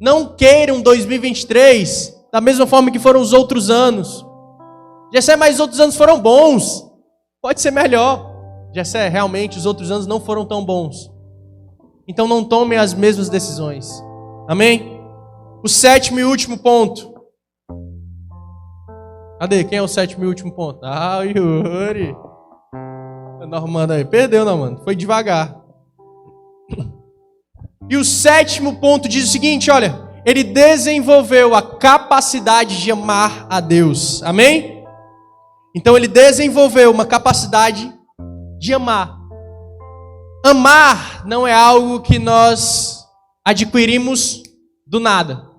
Não queiram 2023 da mesma forma que foram os outros anos. Jessé, mas os outros anos foram bons. Pode ser melhor. Jessé, realmente os outros anos não foram tão bons. Então não tomem as mesmas decisões. Amém? O 7º e último ponto. Cadê? Quem é o 7º e último ponto? Ah, o Yuri. Normando aí. Perdeu, não, mano. Foi devagar. E o 7º ponto diz o seguinte, olha. Ele desenvolveu a capacidade de amar a Deus. Amém? Então ele desenvolveu uma capacidade de amar. Amar não é algo que nós adquirimos do nada.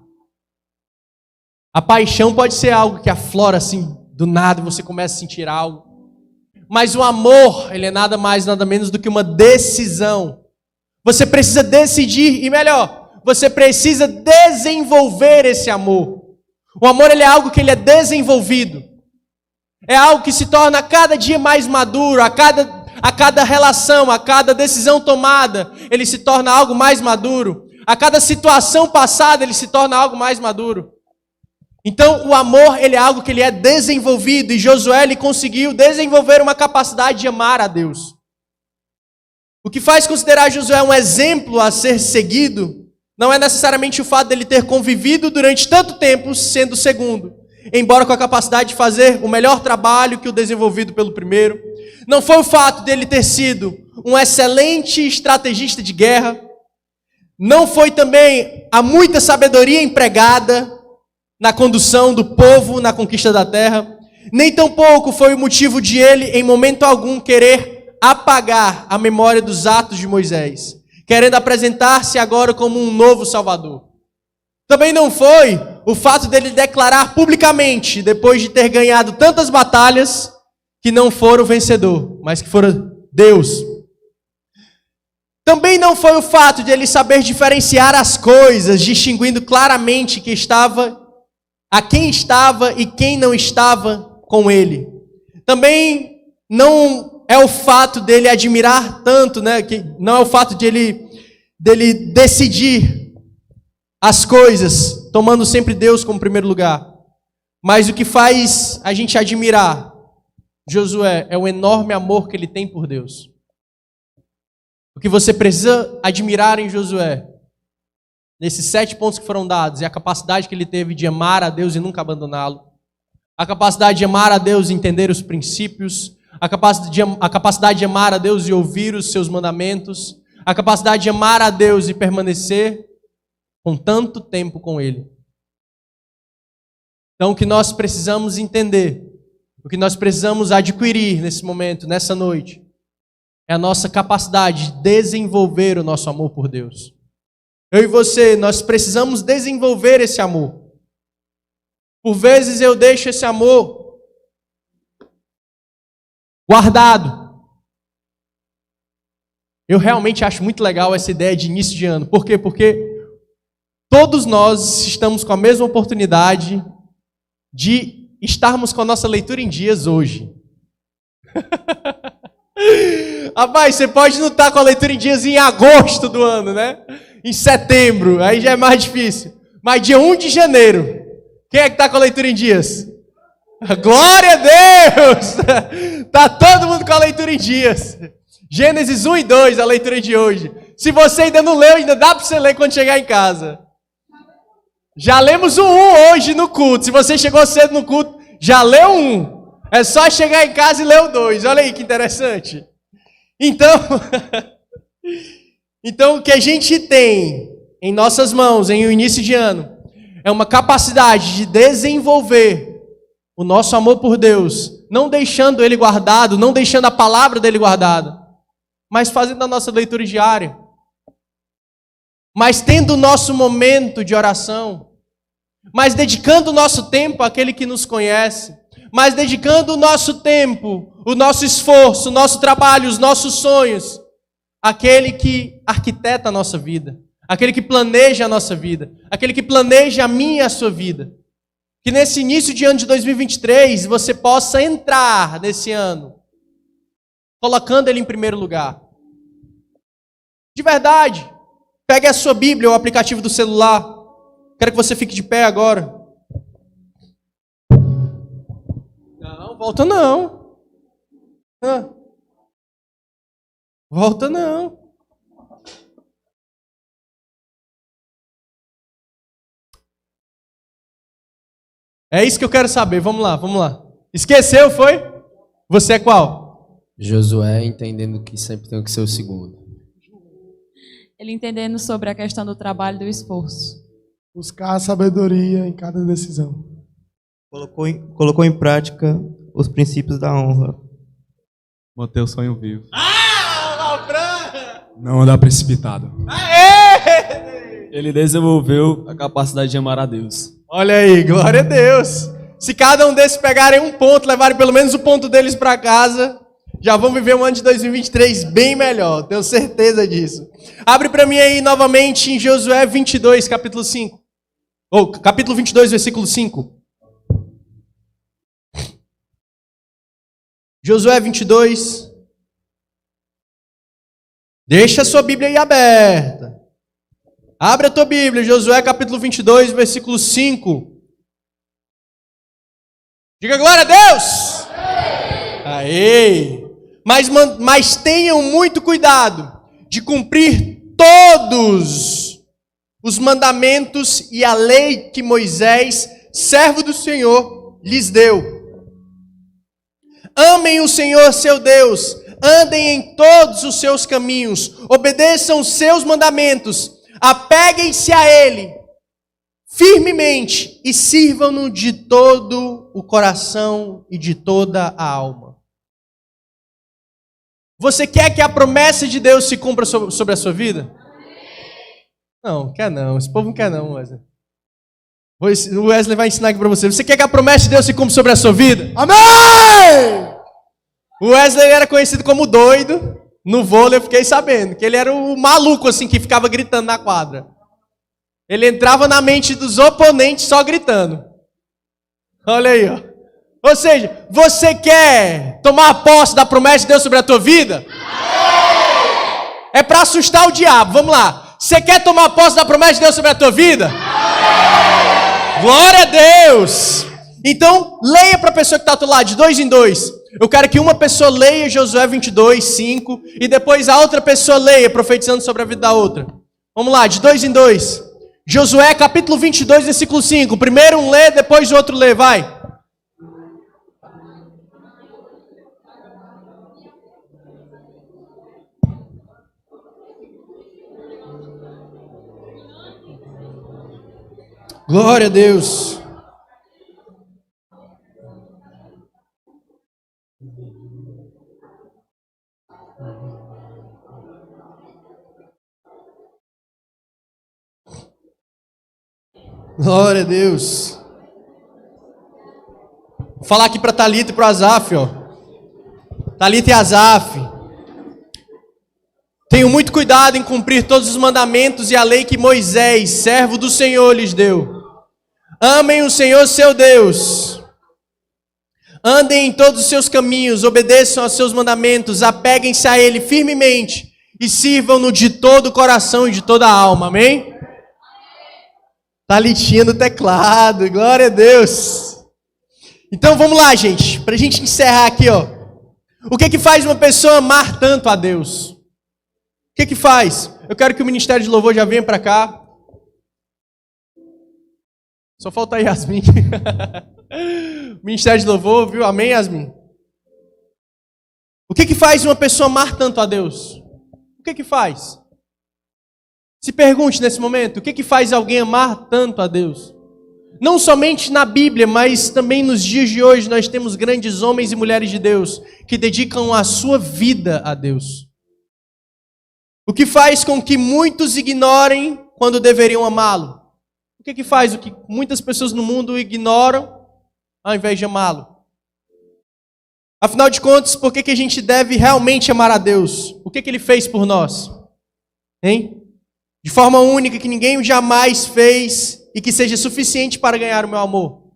A paixão pode ser algo que aflora assim do nada e você começa a sentir algo. Mas o amor, ele é nada mais, nada menos do que uma decisão. Você precisa decidir, e melhor, você precisa desenvolver esse amor. O amor, ele é algo que ele é desenvolvido. É algo que se torna a cada dia mais maduro, a cada relação, a cada decisão tomada, ele se torna algo mais maduro. A cada situação passada, ele se torna algo mais maduro. Então, o amor, ele é algo que ele é desenvolvido, e Josué, ele conseguiu desenvolver uma capacidade de amar a Deus. O que faz considerar Josué um exemplo a ser seguido, não é necessariamente o fato dele ter convivido durante tanto tempo sendo o segundo, embora com a capacidade de fazer o melhor trabalho que o desenvolvido pelo primeiro. Não foi o fato dele ter sido um excelente estrategista de guerra. Não foi também a muita sabedoria empregada na condução do povo na conquista da terra. Nem tampouco foi o motivo de ele, em momento algum, querer apagar a memória dos atos de Moisés, querendo apresentar-se agora como um novo Salvador. Também não foi o fato dele declarar publicamente, depois de ter ganhado tantas batalhas, que não fora o vencedor, mas que fora Deus. Também não foi o fato de ele saber diferenciar as coisas, distinguindo claramente que a quem estava e quem não estava com ele. Também não é o fato dele admirar tanto, que não é o fato dele decidir as coisas, tomando sempre Deus como primeiro lugar. Mas o que faz a gente admirar Josué é o enorme amor que ele tem por Deus. O que você precisa admirar em Josué, nesses 7 pontos que foram dados, é a capacidade que ele teve de amar a Deus e nunca abandoná-lo. A capacidade de amar a Deus e entender os princípios. A capacidade de amar a Deus e ouvir os seus mandamentos. A capacidade de amar a Deus e permanecer com tanto tempo com Ele. Então, o que nós precisamos entender, o que nós precisamos adquirir nesse momento, nessa noite, é a nossa capacidade de desenvolver o nosso amor por Deus. Eu e você, nós precisamos desenvolver esse amor. Por vezes eu deixo esse amor guardado. Eu realmente acho muito legal essa ideia de início de ano. Por quê? Porque todos nós estamos com a mesma oportunidade de estarmos com a nossa leitura em dias hoje. Rapaz, você pode não estar com a leitura em dias em agosto do ano, né? Em setembro, aí já é mais difícil. Mas dia 1 de janeiro, quem é que está com a leitura em dias? Glória a Deus! Está todo mundo com a leitura em dias. Gênesis 1 e 2, a leitura de hoje. Se você ainda não leu, ainda dá para você ler quando chegar em casa. Já lemos o 1 hoje no culto. Se você chegou cedo no culto, já leu o 1. É só chegar em casa e ler o 2. Olha aí que interessante. Então o que a gente tem em nossas mãos, em um início de ano, é uma capacidade de desenvolver o nosso amor por Deus, não deixando Ele guardado, não deixando a palavra dEle guardada, mas fazendo a nossa leitura diária, mas tendo o nosso momento de oração, mas dedicando o nosso tempo àquele que nos conhece, mas dedicando o nosso tempo, o nosso esforço, o nosso trabalho, os nossos sonhos, àquele que arquiteta a nossa vida, aquele que planeja a nossa vida, aquele que planeja a minha e a sua vida. Que nesse início de ano de 2023, você possa entrar nesse ano, colocando Ele em primeiro lugar. De verdade, pegue a sua Bíblia ou o aplicativo do celular. Quero que você fique de pé agora. Não, volta não. Volta não. É isso que eu quero saber. Vamos lá. Esqueceu, foi? Você é qual? Josué entendendo que sempre tem que ser o segundo. Ele entendendo sobre a questão do trabalho e do esforço. Buscar a sabedoria em cada decisão. Colocou em prática os princípios da honra. Manter o sonho vivo. Não andar precipitado. Aê! Ele desenvolveu a capacidade de amar a Deus. Olha aí, glória a Deus. Se cada um desses pegarem um ponto, levarem pelo menos o ponto deles para casa, já vão viver um ano de 2023 bem melhor, tenho certeza disso. Abre para mim aí novamente em Josué 22, capítulo 5. Capítulo 22, versículo 5. Josué 22. Deixa a sua Bíblia aí aberta. Abre a tua Bíblia, Josué capítulo 22, versículo 5. Diga glória a Deus! Aê! Mas tenham muito cuidado de cumprir todos os mandamentos e a lei que Moisés, servo do Senhor, lhes deu. Amem o Senhor seu Deus, andem em todos os seus caminhos, obedeçam os seus mandamentos, apeguem-se a Ele firmemente e sirvam-no de todo o coração e de toda a alma. Você quer que a promessa de Deus se cumpra sobre a sua vida? Não, quer não. Esse povo não quer não, Wesley. O Wesley vai ensinar aqui para você. Você quer que a promessa de Deus se cumpra sobre a sua vida? Amém! O Wesley era conhecido como doido. No vôlei eu fiquei sabendo que ele era o maluco assim que ficava gritando na quadra. Ele entrava na mente dos oponentes só gritando. Olha aí, ó. Ou seja, você quer tomar posse da promessa de Deus sobre a tua vida? É para assustar o diabo. Vamos lá. Você quer tomar posse da promessa de Deus sobre a tua vida? Glória a Deus! Então, leia para a pessoa que está ao teu lado, de 2 em 2. Eu quero que uma pessoa leia Josué 22, 5, e depois a outra pessoa leia, profetizando sobre a vida da outra. Vamos lá, de 2 em 2. Josué capítulo 22, versículo 5. Primeiro um lê, depois o outro lê, vai. Glória a Deus. Glória a Deus. Vou falar aqui para Thalita e para o Azaf, ó. Thalita e Azaf. Tenham muito cuidado em cumprir todos os mandamentos e a lei que Moisés, servo do Senhor, lhes deu. Amem o Senhor seu Deus. Andem em todos os seus caminhos, obedeçam aos seus mandamentos, apeguem-se a Ele firmemente e sirvam-no de todo o coração e de toda a alma. Amém? Thalitinha no teclado, glória a Deus. Então vamos lá, gente, para a gente encerrar aqui, ó. O que faz uma pessoa amar tanto a Deus? O que faz? Eu quero que o Ministério de Louvor já venha para cá. Só falta a Yasmin. Ministério de Louvor, viu? Amém, Yasmin? O que faz uma pessoa amar tanto a Deus? O que faz? Se pergunte nesse momento, o que faz alguém amar tanto a Deus? Não somente na Bíblia, mas também nos dias de hoje nós temos grandes homens e mulheres de Deus que dedicam a sua vida a Deus. O que faz com que muitos ignorem quando deveriam amá-lo? O que faz o que muitas pessoas no mundo ignoram ao invés de amá-lo? Afinal de contas, por que a gente deve realmente amar a Deus? O que Ele fez por nós? Hein? De forma única, que ninguém jamais fez e que seja suficiente para ganhar o meu amor.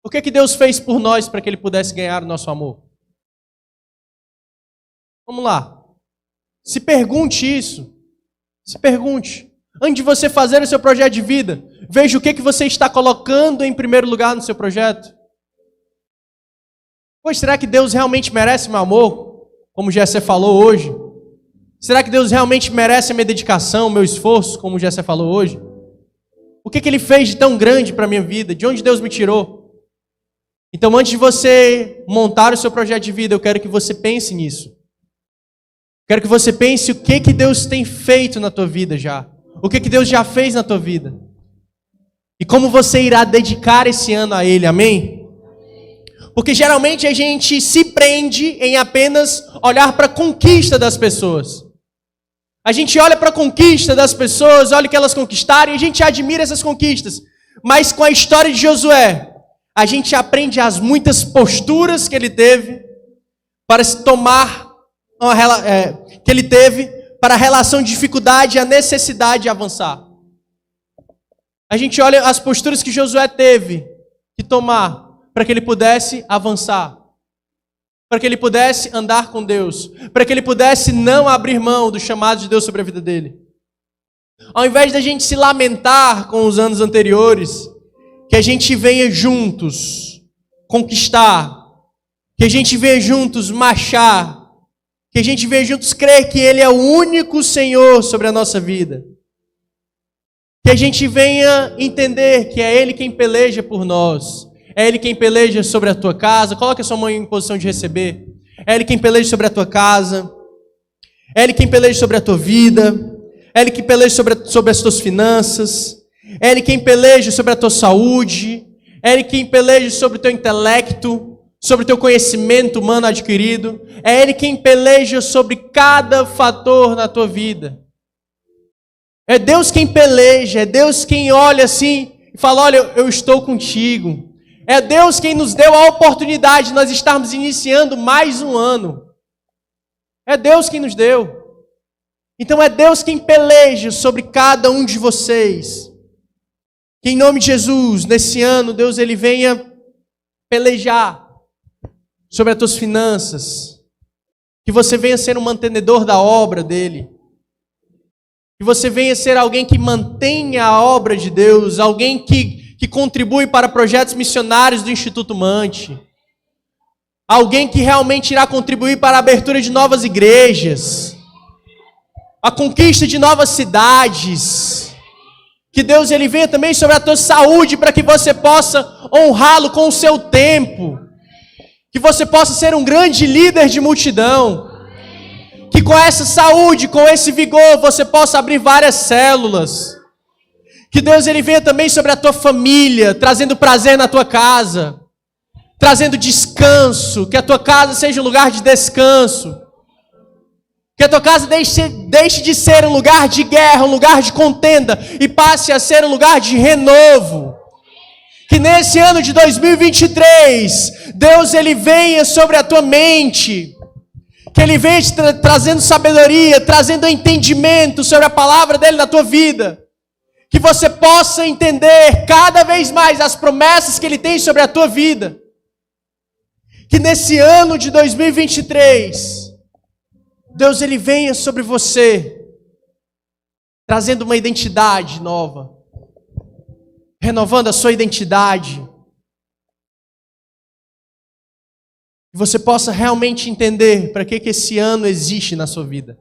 O que Deus fez por nós para que Ele pudesse ganhar o nosso amor? Vamos lá. Se pergunte isso. Se pergunte. Antes de você fazer o seu projeto de vida, veja o que você está colocando em primeiro lugar no seu projeto. Pois será que Deus realmente merece meu amor? Como o Gessé falou hoje. Será que Deus realmente merece a minha dedicação, o meu esforço, como o Gessé falou hoje? O que Ele fez de tão grande para a minha vida? De onde Deus me tirou? Então, antes de você montar o seu projeto de vida, eu quero que você pense nisso. Quero que você pense o que Deus tem feito na tua vida já. O que Deus já fez na tua vida. E como você irá dedicar esse ano a Ele, amém? Porque geralmente a gente se prende em apenas olhar para a conquista das pessoas. A gente olha para a conquista das pessoas, olha o que elas conquistaram e a gente admira essas conquistas. Mas com a história de Josué, a gente aprende as muitas posturas que ele teve para se tomar que ele teve para a relação de dificuldade e a necessidade de avançar. A gente olha as posturas que Josué teve que tomar para que ele pudesse avançar, para que ele pudesse andar com Deus, para que ele pudesse não abrir mão do chamado de Deus sobre a vida dele. Ao invés da gente se lamentar com os anos anteriores, que a gente venha juntos conquistar, que a gente venha juntos marchar, que a gente venha juntos crer que Ele é o único Senhor sobre a nossa vida. Que a gente venha entender que é Ele quem peleja por nós. É Ele quem peleja sobre a tua casa. Coloque a sua mão em posição de receber. É Ele quem peleja sobre a tua casa. É Ele quem peleja sobre a tua vida. É Ele quem peleja sobre as tuas finanças. É Ele quem peleja sobre a tua saúde. É Ele quem peleja sobre o teu intelecto, sobre o teu conhecimento humano adquirido. É Ele quem peleja sobre cada fator na tua vida. É Deus quem peleja, é Deus quem olha assim e fala, olha, eu estou contigo. É Deus quem nos deu a oportunidade de nós estarmos iniciando mais um ano. É Deus quem nos deu. Então é Deus quem peleja sobre cada um de vocês. Que em nome de Jesus, nesse ano, Deus Ele venha pelejar sobre as tuas finanças. Que você venha ser um mantenedor da obra dEle. Que você venha ser alguém que mantenha a obra de Deus, alguém que contribui para projetos missionários do Instituto Mante. Alguém que realmente irá contribuir para a abertura de novas igrejas, a conquista de novas cidades. Que Deus Ele venha também sobre a tua saúde para que você possa honrá-lo com o seu tempo. Que você possa ser um grande líder de multidão. Que com essa saúde, com esse vigor, você possa abrir várias células. Que Deus Ele venha também sobre a tua família, trazendo prazer na tua casa, trazendo descanso, que a tua casa seja um lugar de descanso, que a tua casa deixe de ser um lugar de guerra, um lugar de contenda, e passe a ser um lugar de renovo. Que nesse ano de 2023, Deus Ele venha sobre a tua mente, que Ele venha trazendo sabedoria, trazendo entendimento sobre a palavra dEle na tua vida. Que você possa entender cada vez mais as promessas que Ele tem sobre a tua vida. Que nesse ano de 2023, Deus Ele venha sobre você, trazendo uma identidade nova, renovando a sua identidade. Que você possa realmente entender para que esse ano existe na sua vida.